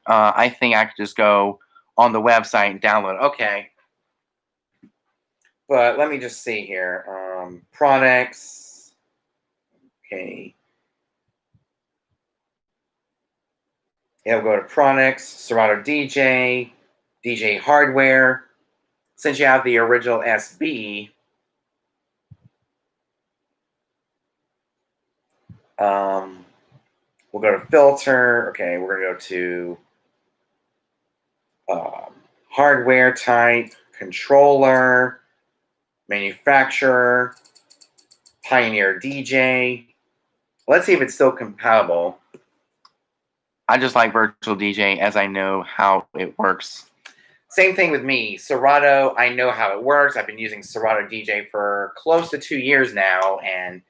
I think I could just go on the website and download. Okay. But let me just see here. Products. Okay. It'll go to products, Serato DJ, DJ hardware. Since you have the original SB, we'll go to filter. Okay, we're going to go to hardware type, controller, manufacturer, Pioneer DJ. Let's see if it's still compatible. I just like virtual DJ as I know how it works. Same thing with me. Serato, I know how it works. I've been using Serato DJ for close to 2 years now, and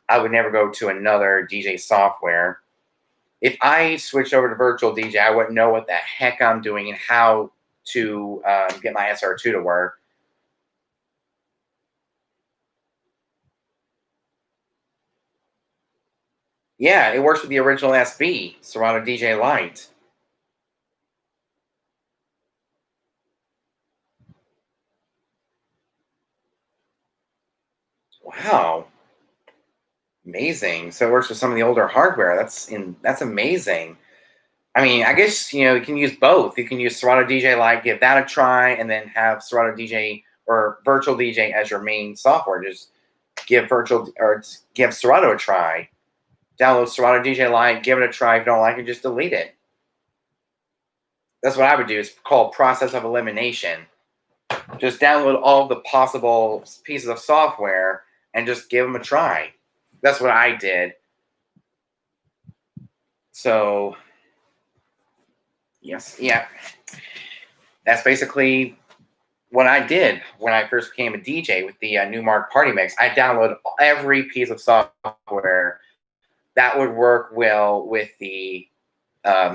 I would never go to another DJ software. If I switched over to virtual DJ, I wouldn't know what the heck I'm doing and how to get my SR2 to work. Yeah, it works with the original SB, Serato DJ Lite. Wow. Amazing. So it works with some of the older hardware. That's amazing. I mean, I guess you can use both. You can use Serato DJ Lite, give that a try, and then have Serato DJ or Virtual DJ as your main software. Just give Serato a try. Download Serato DJ Lite, give it a try. If you don't like it, just delete it. That's what I would do. It's called process of elimination. Just download all the possible pieces of software and just give them a try. That's what I did. So, yes, yeah. That's basically what I did when I first became a DJ with the Newmark Party Mix. I downloaded every piece of software that would work well with the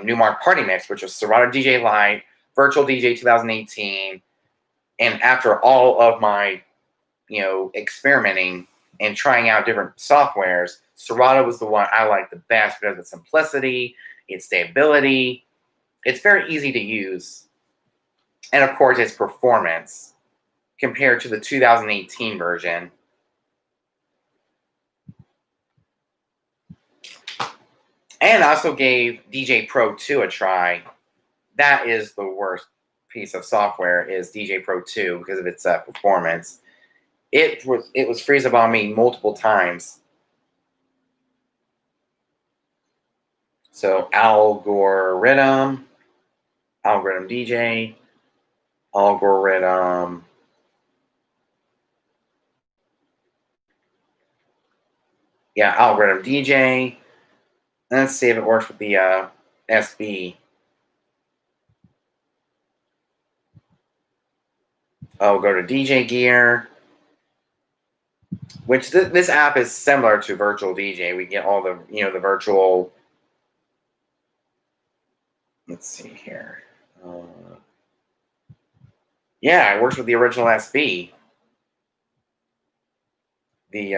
Newmark Party Mix, which was Serato DJ Lite, Virtual DJ 2018. And after all of my, experimenting and trying out different softwares, Serato was the one I liked the best because of its simplicity, its stability. It's very easy to use. And of course, its performance compared to the 2018 version. And I also gave DJ Pro 2 a try. That is the worst piece of software, is DJ Pro 2 because of its performance. It was freezing on me multiple times. So algorithm DJ, algorithm. Yeah, algorithm DJ. Let's see if it works with the SB. I'll go to DJ Gear, which this app is similar to Virtual DJ. We get all the the virtual. Let's see here. Yeah, it works with the original SB. The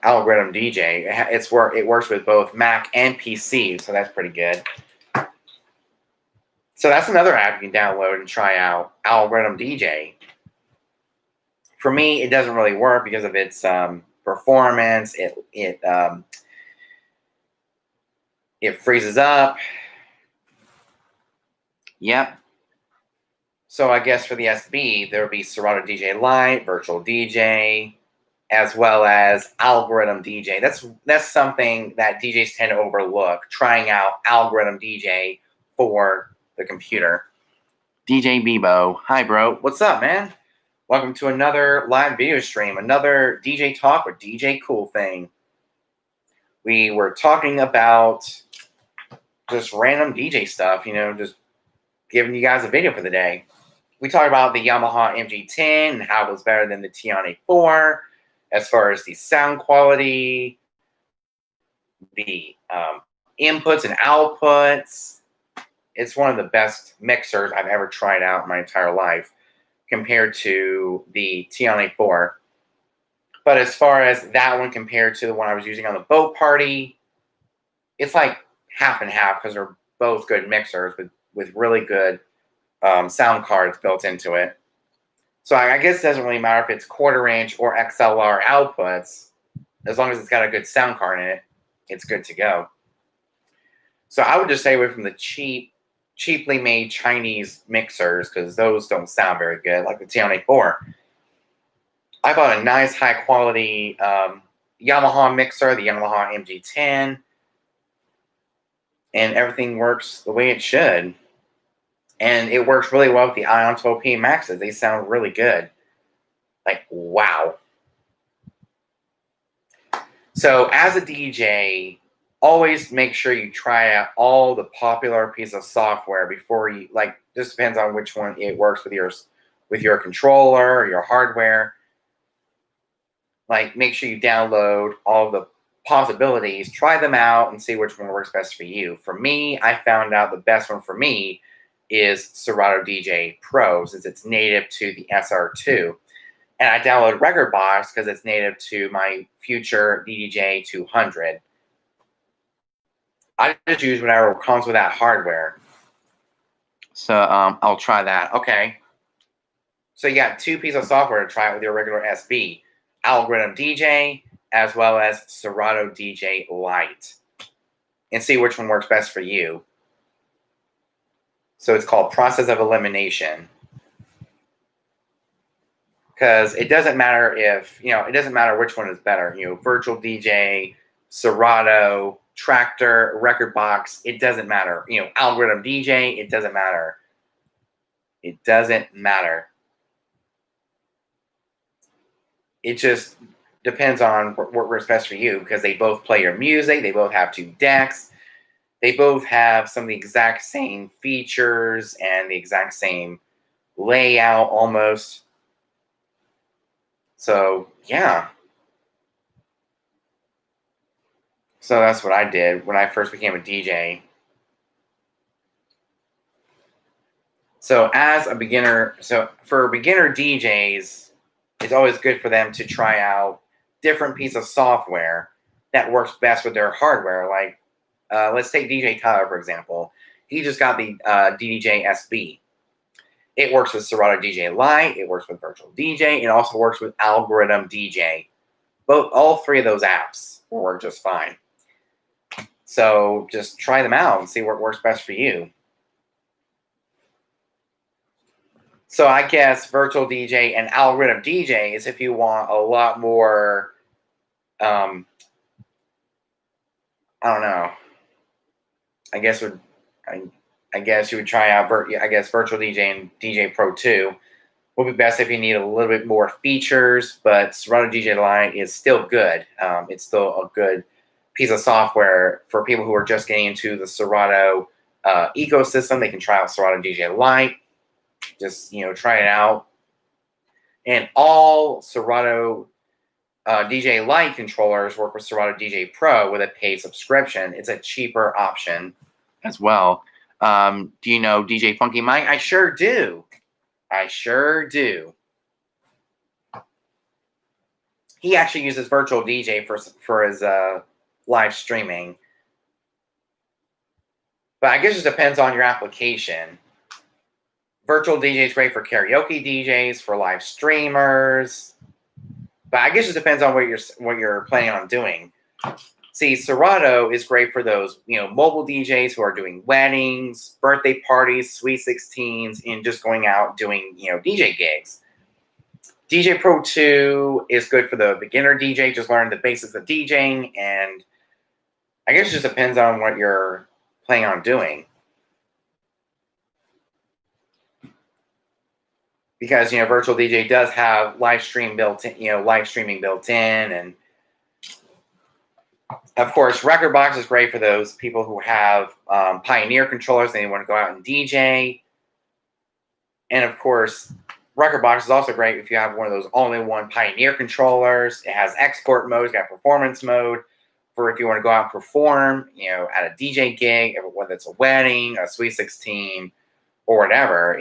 algorithm DJ. It works with both Mac and PC, so that's pretty good. So that's another app you can download and try out, Algorithm DJ. For me, it doesn't really work because of its performance. It freezes up. Yep. So I guess for the SB, there would be Serato DJ Lite, Virtual DJ, as well as Algorithm DJ. That's something that DJs tend to overlook, trying out Algorithm DJ for the computer. DJ Bebo. Hi, bro. What's up, man? Welcome to another live video stream, another DJ Talk with DJ Cool Thing. We were talking about just random DJ stuff, just giving you guys a video for the day. We talked about the Yamaha MG-10 and how it was better than the Tiana 4 as far as the sound quality, the inputs and outputs. It's one of the best mixers I've ever tried out in my entire life compared to the Tiana 4. But as far as that one compared to the one I was using on the boat party, it's like half and half because they're both good mixers with really good sound cards built into it. So I guess it doesn't really matter if it's quarter-inch or XLR outputs. As long as it's got a good sound card in it, it's good to go. So I would just stay away from the cheaply made Chinese mixers because those don't sound very good, like the TM-A4. I bought a nice high quality Yamaha mixer, the Yamaha MG-10, and everything works the way it should. And it works really well with the Ion 12P Maxes. They sound really good. Like, wow. So as a DJ, always make sure you try out all the popular pieces of software before you, like, just depends on which one it works with your controller or your hardware. Like, make sure you download all the possibilities, try them out, and see which one works best for you. For me, I found out the best one for me is Serato DJ Pro, since it's native to the SR2. And I downloaded Rekordbox because it's native to my future DDJ 200. I just use whatever comes with that hardware. So I'll try that. Okay. So you got two pieces of software to try it with your regular SB. Algorithm DJ as well as Serato DJ Lite. And see which one works best for you. So it's called process of elimination. Because it doesn't matter it doesn't matter which one is better. Virtual DJ, Serato, Tractor, Rekordbox, it doesn't matter. Algorithm DJ, it doesn't matter. It doesn't matter. It just depends on what works best for you because they both play your music. They both have two decks. They both have some of the exact same features and the exact same layout almost. So, yeah. So that's what I did when I first became a DJ. So as a beginner, for beginner DJs, it's always good for them to try out different pieces of software that works best with their hardware. Like, let's take DJ Tyler, for example. He just got the DDJ SB. It works with Serato DJ Lite. It works with Virtual DJ. It also works with Algorithm DJ. All three of those apps will work just fine. So just try them out and see what works best for you. So I guess Virtual DJ and Algorithm DJ is if you want a lot more, I don't know. I guess you would try out Virtual DJ and DJ Pro 2 will be best if you need a little bit more features, but Serato DJ Lite is still good. It's still a good piece of software for people who are just getting into the Serato ecosystem. They can try out Serato DJ Lite. Just, try it out. And all Serato DJ Lite controllers work with Serato DJ Pro with a paid subscription. It's a cheaper option as well. Do you know DJ Funky Mike? I sure do. He actually uses Virtual DJ for his live streaming. But I guess it depends on your application. Virtual DJ is great for karaoke DJs, for live streamers. But I guess it depends on what you're planning on doing. See, Serato is great for those, mobile DJs who are doing weddings, birthday parties, sweet 16s, and just going out doing, DJ gigs. DJ Pro 2 is good for the beginner DJ, just learn the basics of DJing, and I guess it just depends on what you're planning on doing. Because, Virtual DJ does have live streaming built in, and of course, Rekordbox is great for those people who have Pioneer controllers and they want to go out and DJ. And of course, Rekordbox is also great if you have one of those all-in-one Pioneer controllers. It has export mode, it's got performance mode for if you want to go out and perform, at a DJ gig, whether it's a wedding, a Sweet 16, or whatever,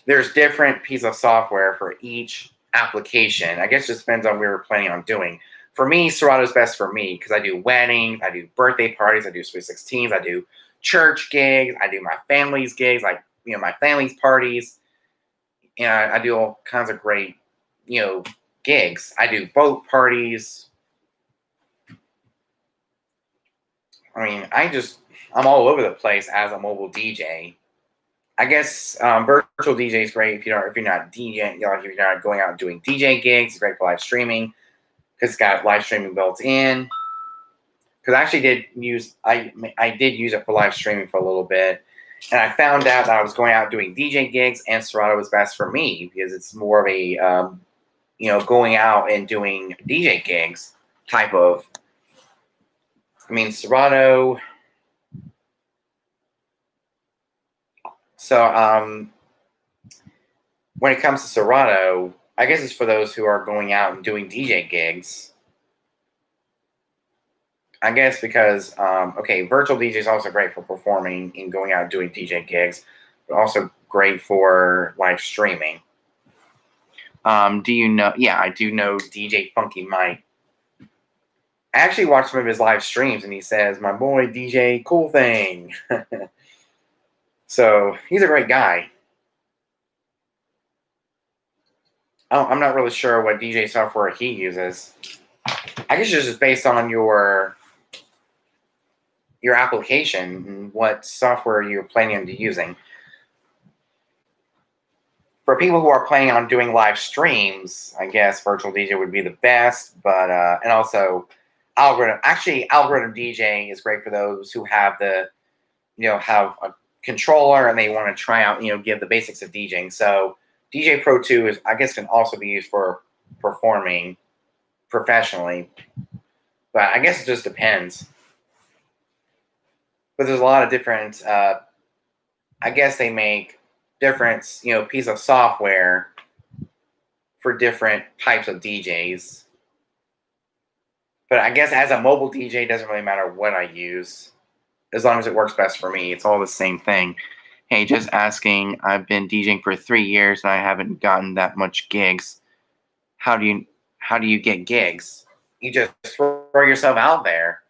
There's different pieces of software for each application. I guess it just depends on what we were planning on doing. For me, Serato's best for me because I do weddings, I do birthday parties, I do Sweet 16s, I do church gigs, I do my family's gigs, like, my family's parties. I do all kinds of great, gigs. I do boat parties. I mean, I'm all over the place as a mobile DJ. I guess virtual DJ is great if you're not DJing, if you're not going out and doing DJ gigs. It's great for live streaming because it's got live streaming built in. Because I actually I did use it for live streaming for a little bit, and I found out that I was going out doing DJ gigs, and Serato was best for me because it's more of a going out and doing DJ gigs type of. I mean, Serato. So when it comes to Serato, I guess it's for those who are going out and doing DJ gigs. I guess because, virtual DJ is also great for performing and going out and doing DJ gigs, but also great for live streaming. Do you know? Yeah, I do know DJ Funky Mike. I actually watched some of his live streams, and he says, "My boy DJ Cool Thing." So he's a great guy. I'm not really sure what DJ software he uses. I guess it's just based on your application and what software you're planning on using. For people who are planning on doing live streams, I guess virtual DJ would be the best, but and also algorithm. Actually, algorithm DJ is great for those who have have a controller and they want to try out, give the basics of DJing. So DJ Pro 2 can also be used for performing professionally, but I guess it just depends. But there's a lot of different. I guess they make different, piece of software for different types of DJs. But I guess as a mobile DJ, it doesn't really matter what I use, as long as it works best for me. It's all the same thing. Hey, just asking. I've been DJing for 3 years and I haven't gotten that much gigs. How do you get gigs? You just throw yourself out there.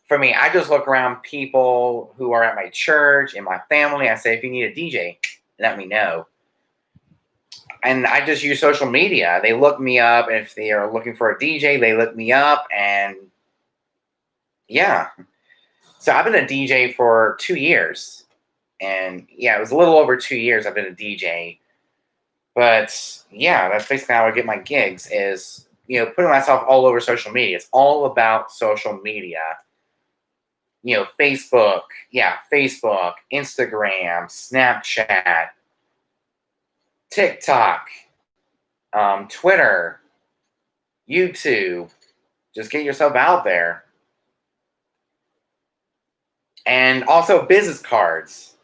For me, I just look around people who are at my church, in my family. I say, if you need a DJ, let me know. And I just use social media. They look me up. If they are looking for a DJ, they look me up. And yeah. So I've been a DJ for 2 years. And yeah, it was a little over 2 years I've been a DJ. But yeah, that's basically how I get my gigs is, putting myself all over social media. It's all about social media. Facebook, Instagram, Snapchat, TikTok, Twitter, YouTube. Just get yourself out there. And also business cards.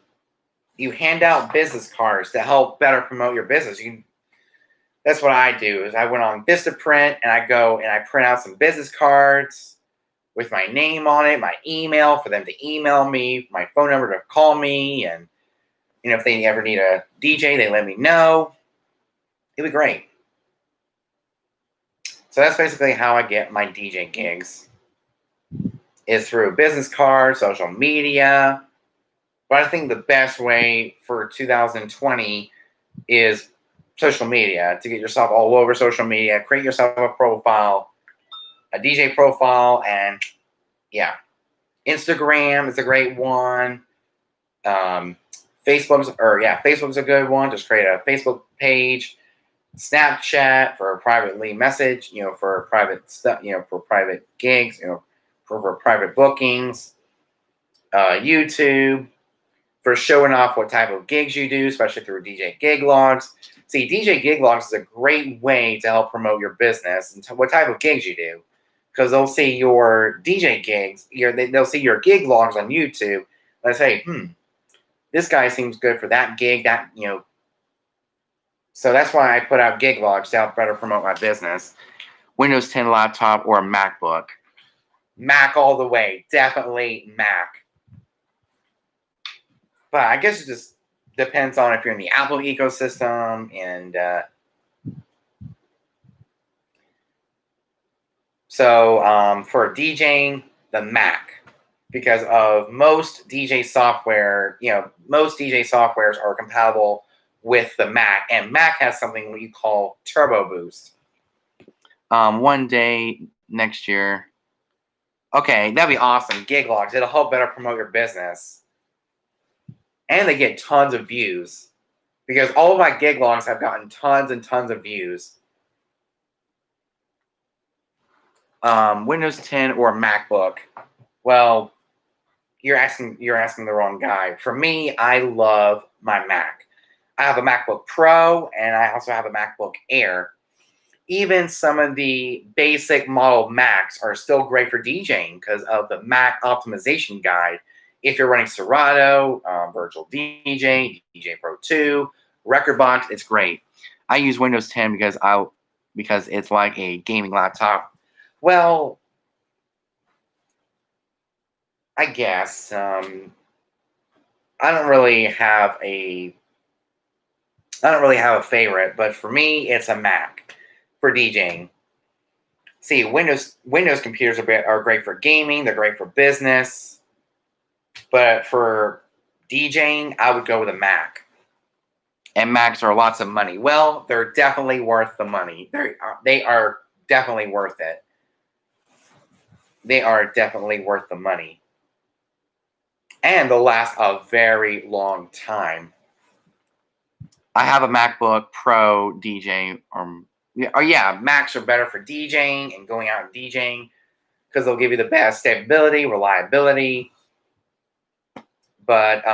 You hand out business cards to help better promote your business. That's what I do. Is I went on Vistaprint and I go and I print out some business cards with my name on it, my email for them to email me, my phone number to call me, and if they ever need a DJ, they let me know. It'd be great. So that's basically how I get my DJ gigs. Is through business cards, social media. But I think the best way for 2020 is social media, to get yourself all over social media, create yourself a profile, a DJ profile, and yeah, Instagram is a great one. Facebook's a good one. Just create a Facebook page. Snapchat for a privately message, for private stuff, for private gigs, for private bookings. YouTube for showing off what type of gigs you do, especially through DJ gig logs. See, DJ gig logs is a great way to help promote your business and what type of gigs you do. Because they'll see your DJ gigs, they'll see your gig logs on YouTube. They say, this guy seems good for that gig, So that's why I put out gig logs to help better promote my business. Windows 10 laptop or MacBook. Mac all the way. Definitely Mac. But I guess it just depends on if you're in the Apple ecosystem. And so for DJing, the Mac. Because of most DJ software, most DJ softwares are compatible with the Mac. And Mac has something we call Turbo Boost. One day next year, Okay, that'd be awesome. Gig logs. It'll help better promote your business. And they get tons of views. Because all of my gig logs have gotten tons and tons of views. Windows 10 or MacBook. Well, you're asking the wrong guy. For me, I love my Mac. I have a MacBook Pro and I also have a MacBook Air. Even some of the basic model Macs are still great for DJing because of the Mac optimization guide. If you're running Serato, Virtual DJ, DJ Pro 2, Rekordbox, it's great. I use Windows 10 because it's like a gaming laptop. Well, I guess I don't really have a favorite, but for me, it's a Mac for DJing. See, Windows computers are great for gaming. They're great for business, but for DJing, I would go with a Mac. And Macs are lots of money. Well, they're definitely worth the money. They are definitely worth it. They are definitely worth the money. And they'll last a very long time. I have a MacBook Pro DJ. Macs are better for DJing and going out and DJing because they'll give you the best stability, reliability. But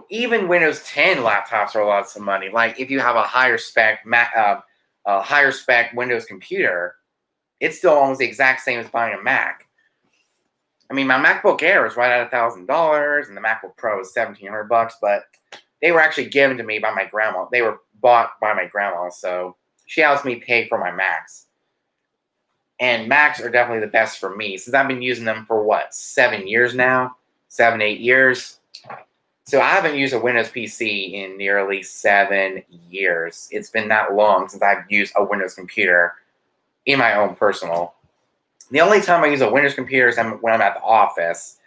even Windows 10 laptops are lots of money. Like if you have a higher spec Windows computer, it's still almost the exact same as buying a Mac. I mean, my MacBook Air is right at $1,000, and the MacBook Pro is $1,700. But they were actually given to me by my grandma. They were bought by my grandma, so she helps me pay for my Macs. And Macs are definitely the best for me since I've been using them for 7 years now, 7, 8 years. So I haven't used a Windows PC in nearly 7 years. It's been that long since I've used a Windows computer in my own personal. The only time I use a Windows computer is when I'm at the office.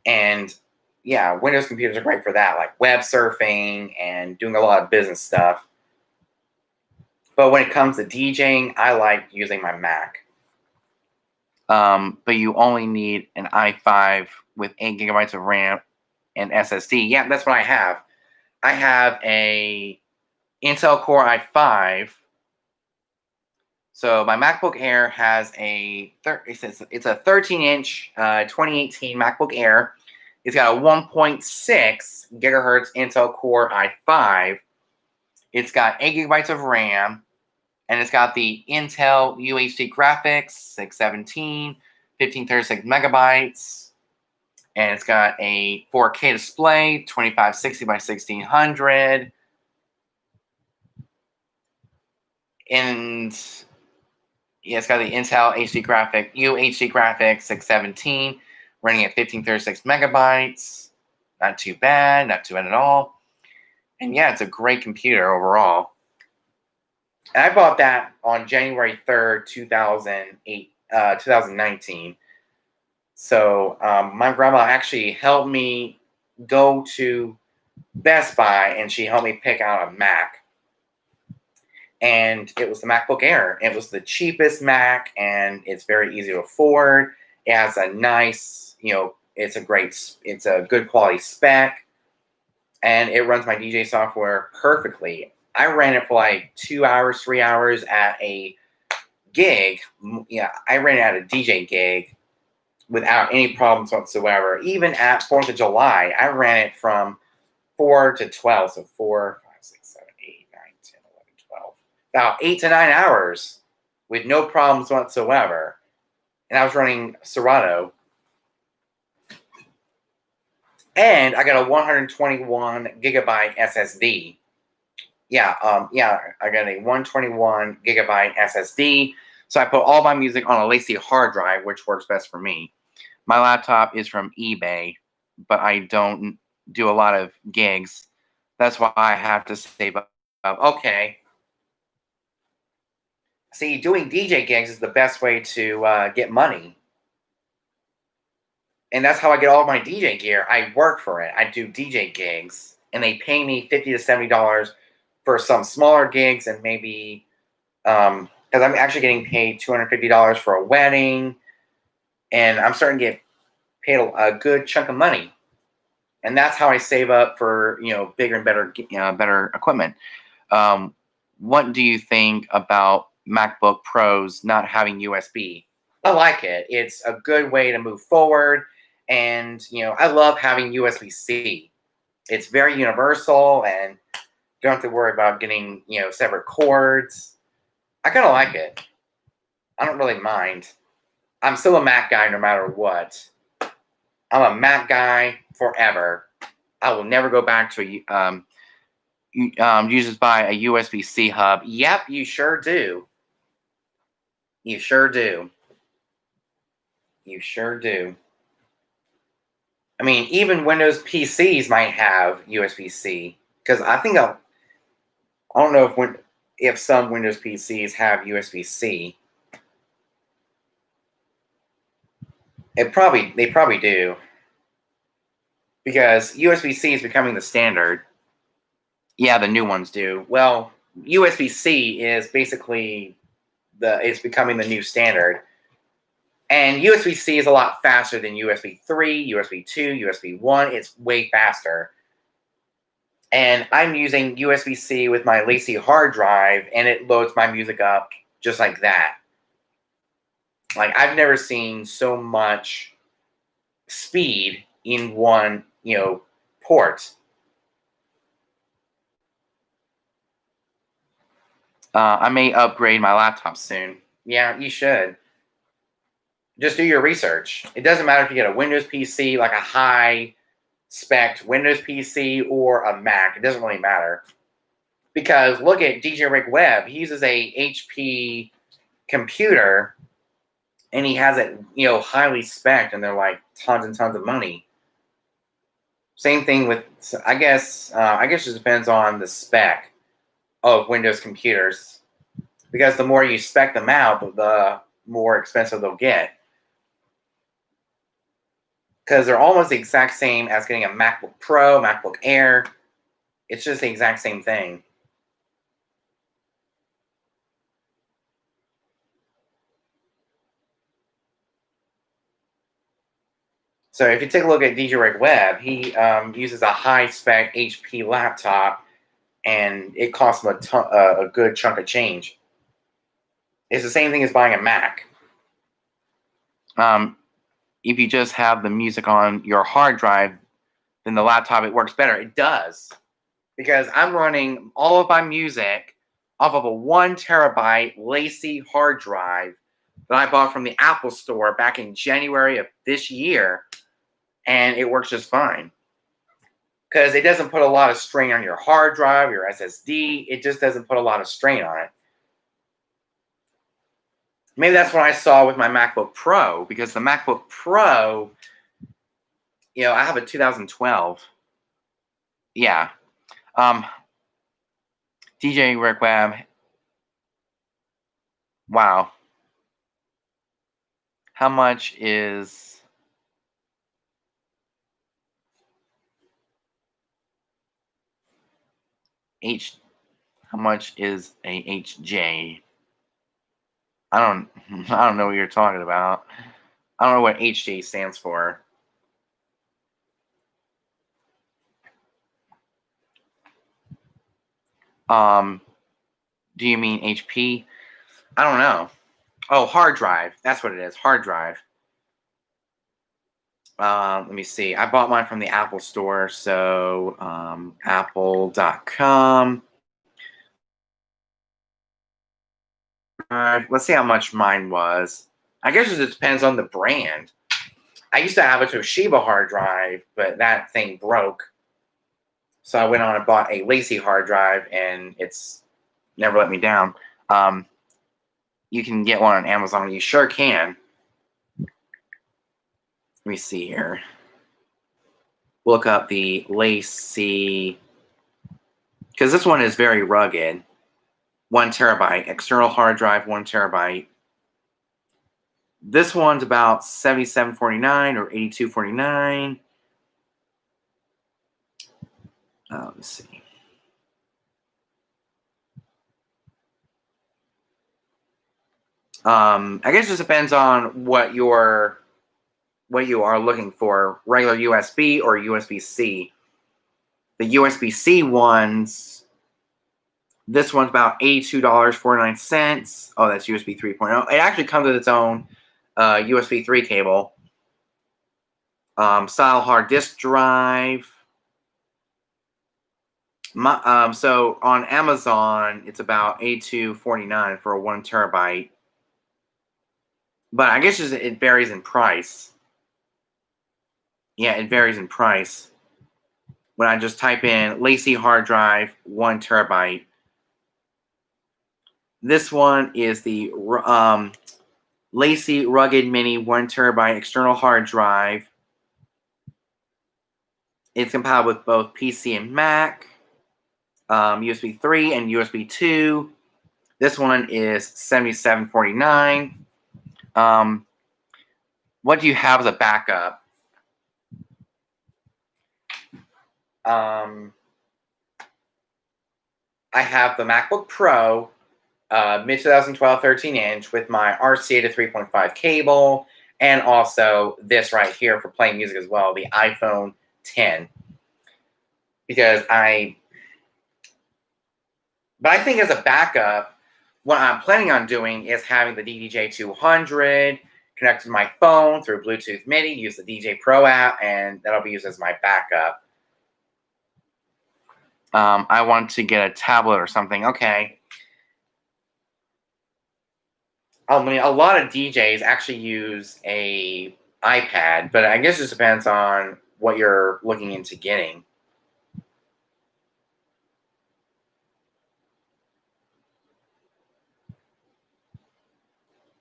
And yeah, Windows computers are great for that, like web surfing and doing a lot of business stuff. But when it comes to DJing, I like using my Mac. But you only need an i5 with 8 gigabytes of RAM and SSD. Yeah, that's what I have. I have a Intel Core i5. So my MacBook Air has it's a 13-inch 2018 MacBook Air. It's got a 1.6 gigahertz Intel Core i5. It's got 8 gigabytes of RAM, and it's got the Intel UHD graphics, 617, 1536 megabytes, and it's got a 4K display, 2560 by 1600, and yeah, it's got the Intel UHD graphics, 617, running at 1536 megabytes. Not too bad at all. And yeah, it's a great computer overall. And I bought that on January 3rd, 2019. So my grandma actually helped me go to Best Buy, and she helped me pick out a Mac. And it was the MacBook Air. It was the cheapest Mac, and it's very easy to afford. It has a nice, it's a good quality spec, and it runs my DJ software perfectly. I ran it for like 2 hours, 3 hours at a gig. Yeah, I ran it at a DJ gig without any problems whatsoever. Even at 4th of July, I ran it from 4 to 12, so 4, 5, 6, 7, 8, 9, 10, 11, 12. About 8 to 9 hours with no problems whatsoever. And I was running Serato. And I got a 121 gigabyte SSD. I got a 121 gigabyte SSD. So I put all my music on a Lacy hard drive, which works best for me. My laptop is from eBay, but I don't do a lot of gigs. That's why I have to save up. Okay. See, doing DJ gigs is the best way to get money. And that's how I get all my DJ gear. I work for it. I do DJ gigs, and they pay me $50 to $70 for some smaller gigs, and maybe because I'm actually getting paid $250 for a wedding, and I'm starting to get paid a good chunk of money, and that's how I save up for bigger and better equipment. Um, what do you think about MacBook Pros not having USB? I like it. It's a good way to move forward, and I love having USB C. It's very universal, and you don't have to worry about getting separate cords. I kind of like it. I don't really mind. I'm still a Mac guy no matter what. I'm a Mac guy forever. I will never go back to uses by a USB-C hub. Yep, you sure do. You sure do. You sure do. I mean, even Windows PCs might have USB-C because I don't know if some Windows PCs have USB-C. They probably do because USB-C is becoming the standard. Yeah, the new ones do. Well, USB-C is basically it's becoming the new standard. And USB-C is a lot faster than USB 3, USB 2, USB 1. It's way faster. And I'm using USB-C with my Lacy hard drive, and it loads my music up just like that. Like, I've never seen so much speed in one, port. I may upgrade my laptop soon. Yeah, you should. Just do your research. It doesn't matter if you get a Windows PC, like a high spec Windows PC, or a Mac. It doesn't really matter. Because look at DJ Rick Webb. He uses a HP computer, and he has it, highly spec'd, and they're like tons and tons of money. Same thing with, I guess it depends on the spec of Windows computers. Because the more you spec them out, the more expensive they'll get. Because they're almost the exact same as getting a MacBook Pro, MacBook Air. It's just the exact same thing. So if you take a look at DJ Rick Webb, he uses a high-spec HP laptop, and it costs him a good chunk of change. It's the same thing as buying a Mac. If you just have the music on your hard drive, then the laptop, it works better. It does. Because I'm running all of my music off of a 1 terabyte Lacy hard drive that I bought from the Apple Store back in January of this year, and it works just fine. Because it doesn't put a lot of strain on your hard drive, your SSD. It just doesn't put a lot of strain on it. Maybe that's what I saw with my MacBook Pro, because the MacBook Pro, I have a 2012. Yeah. DJ Rick Webb. Wow. How much is how much is a HJ? I don't know what you're talking about. I don't know what HJ stands for. Do you mean HP? I don't know. Oh, hard drive. That's what it is. Hard drive. Let me see. I bought mine from the Apple Store, so apple.com. Let's see how much mine was. I guess it just depends on the brand. I used to have a Toshiba hard drive, but that thing broke. So I went on and bought a Lacy hard drive, and it's never let me down. You can get one on Amazon. You sure can. Let me see here. Look up the Lacy, because this one is very rugged. 1 terabyte. External hard drive, 1 terabyte. This one's about $77.49 or $82.49. Let's see. I guess it just depends on what your what you are looking for, regular USB or USB-C. The USB-C ones, this one's about $82.49. Oh, that's USB 3.0. It actually comes with its own USB 3 cable. Solid hard disk drive. So on Amazon, it's about $82.49 for a 1 terabyte. But I guess it varies in price. Yeah, it varies in price. When I just type in Lacy hard drive, 1 terabyte. This one is the Lacy Rugged Mini 1 terabyte external hard drive. It's compatible with both PC and Mac, USB 3 and USB 2. This one is $77.49. What do you have as a backup? I have the MacBook Pro, mid 2012 13-inch with my RCA to 3.5 cable, and also this right here for playing music as well, the iPhone 10. Because I think as a backup, what I'm planning on doing is having the DDJ200 connected to my phone through Bluetooth MIDI, use the DJ Pro app, and that'll be used as my backup. I want to get a tablet or something. Okay. I mean, a lot of DJs actually use a iPad, but I guess it just depends on what you're looking into getting.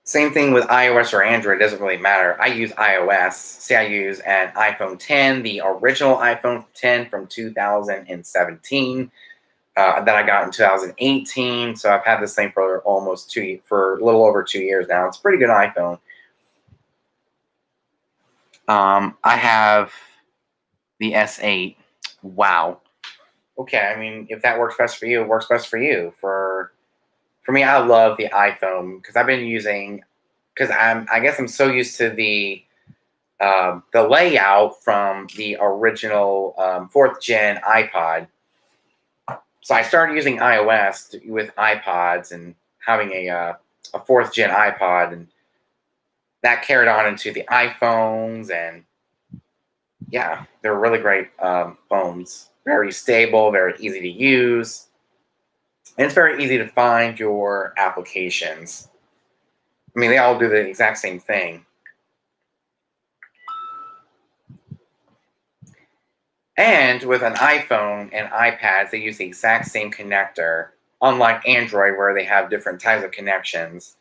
Same thing with iOS or Android, it doesn't really matter. I use iOS. See, I use an iPhone 10, the original iPhone 10 from 2017 that I got in 2018. So I've had this thing for for a little over 2 years now. It's a pretty good iPhone. I have the S8. Wow. Okay, I mean, if that works best for you, it works best for you. For me, I love the iPhone because I've been using, I guess I'm so used to the layout from the original 4th gen iPod. So I started using iOS with iPods and having a 4th gen iPod, and that carried on into the iPhones, and yeah, they're really great phones. Very stable, very easy to use. And it's very easy to find your applications. I mean, they all do the exact same thing. And with an iPhone and iPads, they use the exact same connector, unlike Android, where they have different types of connections.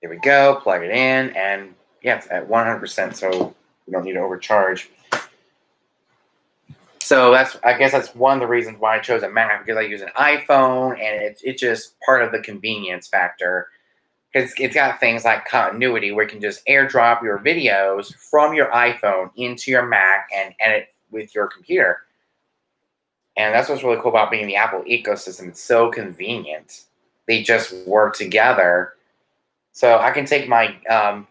There we go, plug it in, and yeah, it's at 100%, so we don't need to overcharge. So I guess that's one of the reasons why I chose a Mac, because I use an iPhone, and it's just part of the convenience factor. Because it's got things like continuity, where you can just airdrop your videos from your iPhone into your Mac and edit with your computer. And that's what's really cool about being in the Apple ecosystem. It's so convenient. They just work together. So I can take my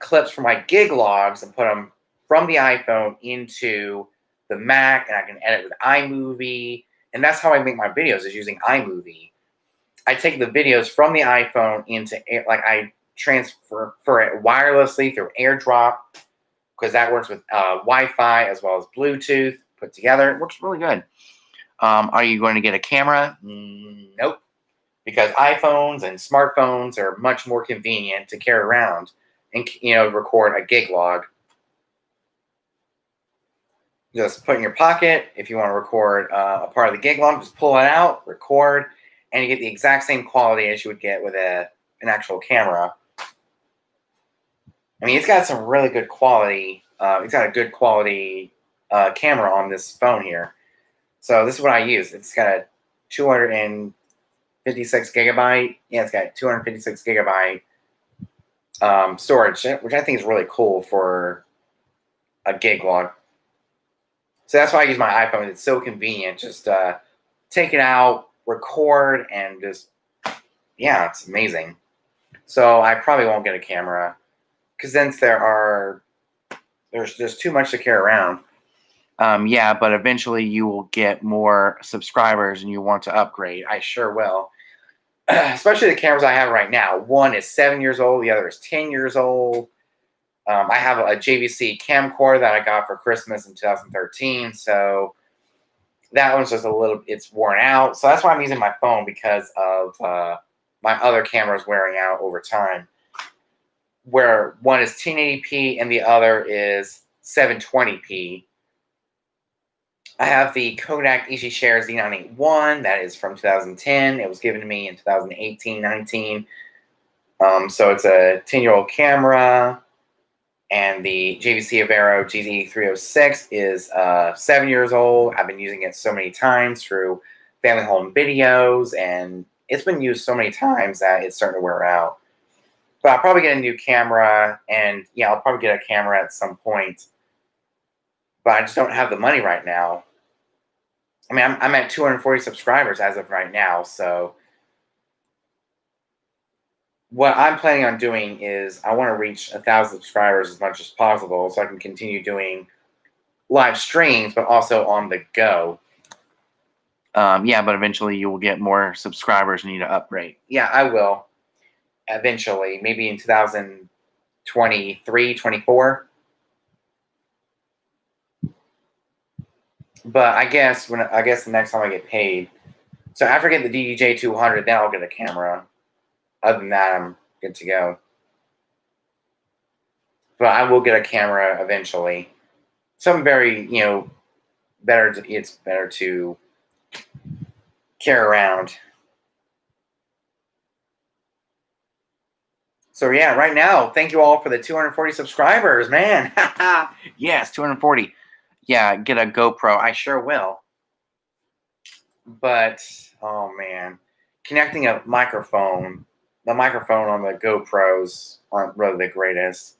clips from my gig logs and put them from the iPhone into the Mac, and I can edit with iMovie. And that's how I make my videos, is using iMovie. I take the videos from the iPhone into, like, I transfer it wirelessly through AirDrop, because that works with Wi-Fi as well as Bluetooth put together. It works really good. Are you going to get a camera? Nope. Because iPhones and smartphones are much more convenient to carry around and, record a gig log. Just put it in your pocket. If you want to record a part of the gig log, just pull it out, record, and you get the exact same quality as you would get with an actual camera. I mean, it's got some really good quality. It's got a good quality camera on this phone here. So this is what I use. It's got a 256 gigabyte. Yeah, it's got 256 gigabyte storage, which I think is really cool for a gig log. So that's why I use my iPhone. It's so convenient. Just take it out, record, and just, yeah, it's amazing. So I probably won't get a camera. because since there's too much to carry around. Yeah, but eventually you will get more subscribers and you want to upgrade. I sure will. Especially the cameras I have right now. One is 7 years old, the other is 10 years old. I have a JVC camcorder that I got for Christmas in 2013, so that one's just it's worn out. So that's why I'm using my phone, because of my other cameras wearing out over time. Where one is 1080p and the other is 720p. I have the Kodak EasyShare Z981 that is from 2010. It was given to me in 2018-19. So it's a 10-year-old camera. And the JVC Avero GZ306 is 7 years old. I've been using it so many times through family home videos, and it's been used so many times that it's starting to wear out. But I'll probably get a new camera, and yeah, I'll probably get a camera at some point. But I just don't have the money right now. I mean, I'm at 240 subscribers as of right now, so what I'm planning on doing is I want to reach 1,000 subscribers as much as possible so I can continue doing live streams, but also on the go. Yeah, but eventually you will get more subscribers and need to upgrade. Yeah, I will. Eventually, maybe in 2023, 24. But I guess the next time I get paid. So after getting the DDJ200, then I'll get a camera. Other than that, I'm good to go. But I will get a camera eventually. Something very, better. It's better to carry around. So yeah, right now, thank you all for the 240 subscribers, man. Yes, 240. Yeah, get a GoPro. I sure will. But oh man, connecting a microphone. The microphone on the GoPros aren't really the greatest.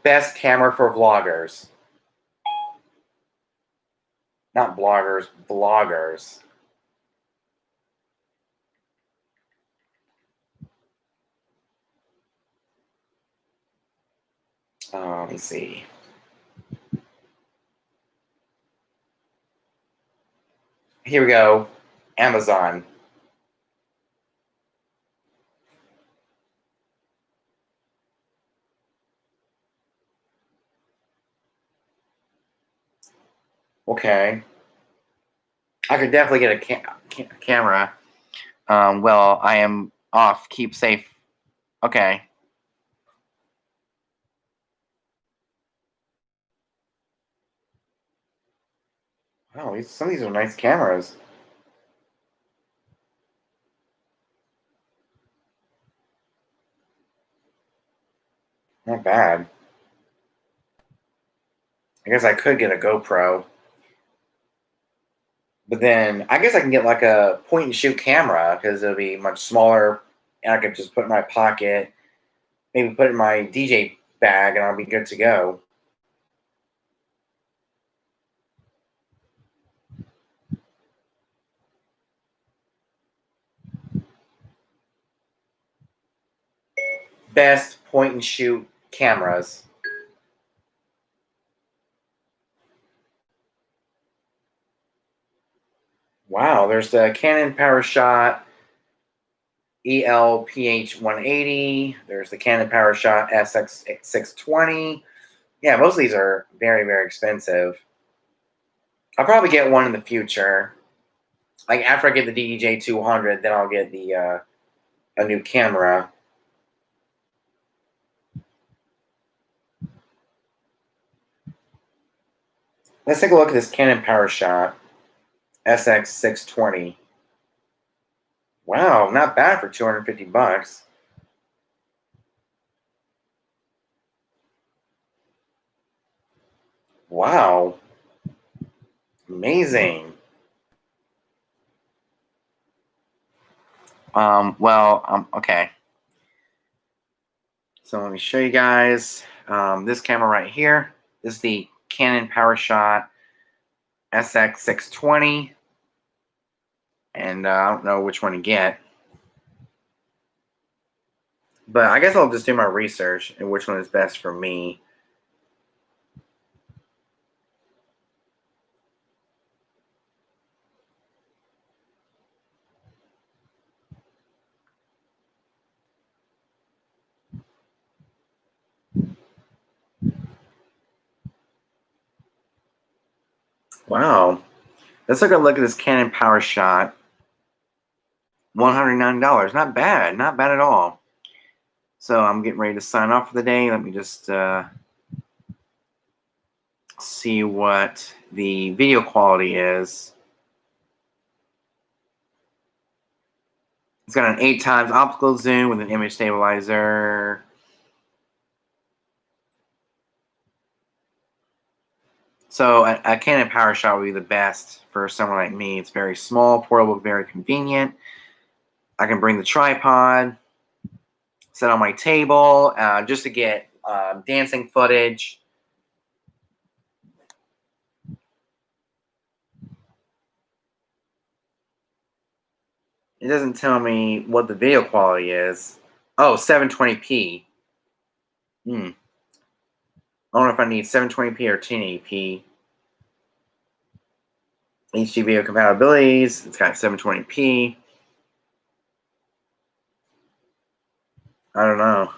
Best camera for vloggers. Not bloggers, vloggers. Let me see. Here we go. Amazon. Okay. I could definitely get a camera. Well, I am off. Keep safe. Okay. Wow, some of these are nice cameras. Not bad. I guess I could get a GoPro. But then I guess I can get like a point and shoot camera because it'll be much smaller and I could just put it in my pocket, maybe put it in my DJ bag, and I'll be good to go. Best point and shoot cameras. Wow, there's the Canon PowerShot ELPH 180. There's the Canon PowerShot SX 620. Yeah, most of these are very, very expensive. I'll probably get one in the future. Like after I get the DDJ 200, then I'll get the a new camera. Let's take a look at this Canon PowerShot SX 620. Wow, not bad for 250 bucks. Wow. Amazing. Okay. So let me show you guys this camera right here. This is the Canon PowerShot SX 620. and I don't know which one to get. But I guess I'll just do my research and which one is best for me. Wow. Let's take a look at this Canon PowerShot. $109. Not bad. Not bad at all. So I'm getting ready to sign off for the day. Let me just see what the video quality is. It's got an 8 times optical zoom with an image stabilizer. So a Canon PowerShot would be the best for someone like me. It's very small, portable, very convenient. I can bring the tripod, set on my table just to get dancing footage. It doesn't tell me what the video quality is. Oh, 720p. I don't know if I need 720p or 1080p. HD video compatibilities. It's got 720p. I don't know.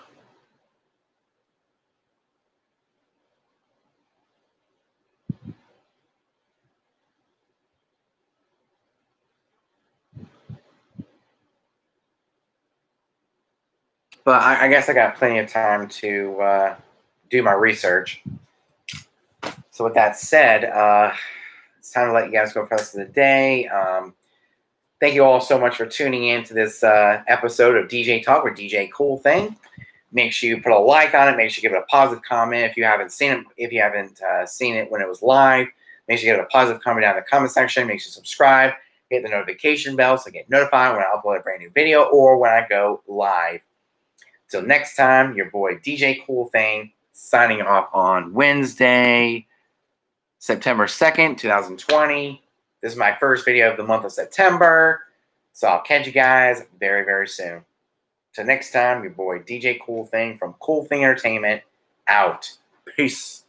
But I guess I got plenty of time to do my research. So with that said, it's time to let you guys go for the rest of the day. Thank you all so much for tuning in to this episode of DJ Talk with DJ Cool Thing. Make sure you put a like on it. Make sure you give it a positive comment if you haven't seen it. If you haven't seen it when it was live, make sure you give it a positive comment down in the comment section. Make sure you subscribe. Hit the notification bell so you get notified when I upload a brand new video or when I go live. Till next time, your boy DJ Cool Thing signing off on Wednesday, September 2nd, 2020. This is my first video of the month of September. So I'll catch you guys very, very soon. Till next time, your boy DJ Cool Thing from Cool Thing Entertainment out. Peace.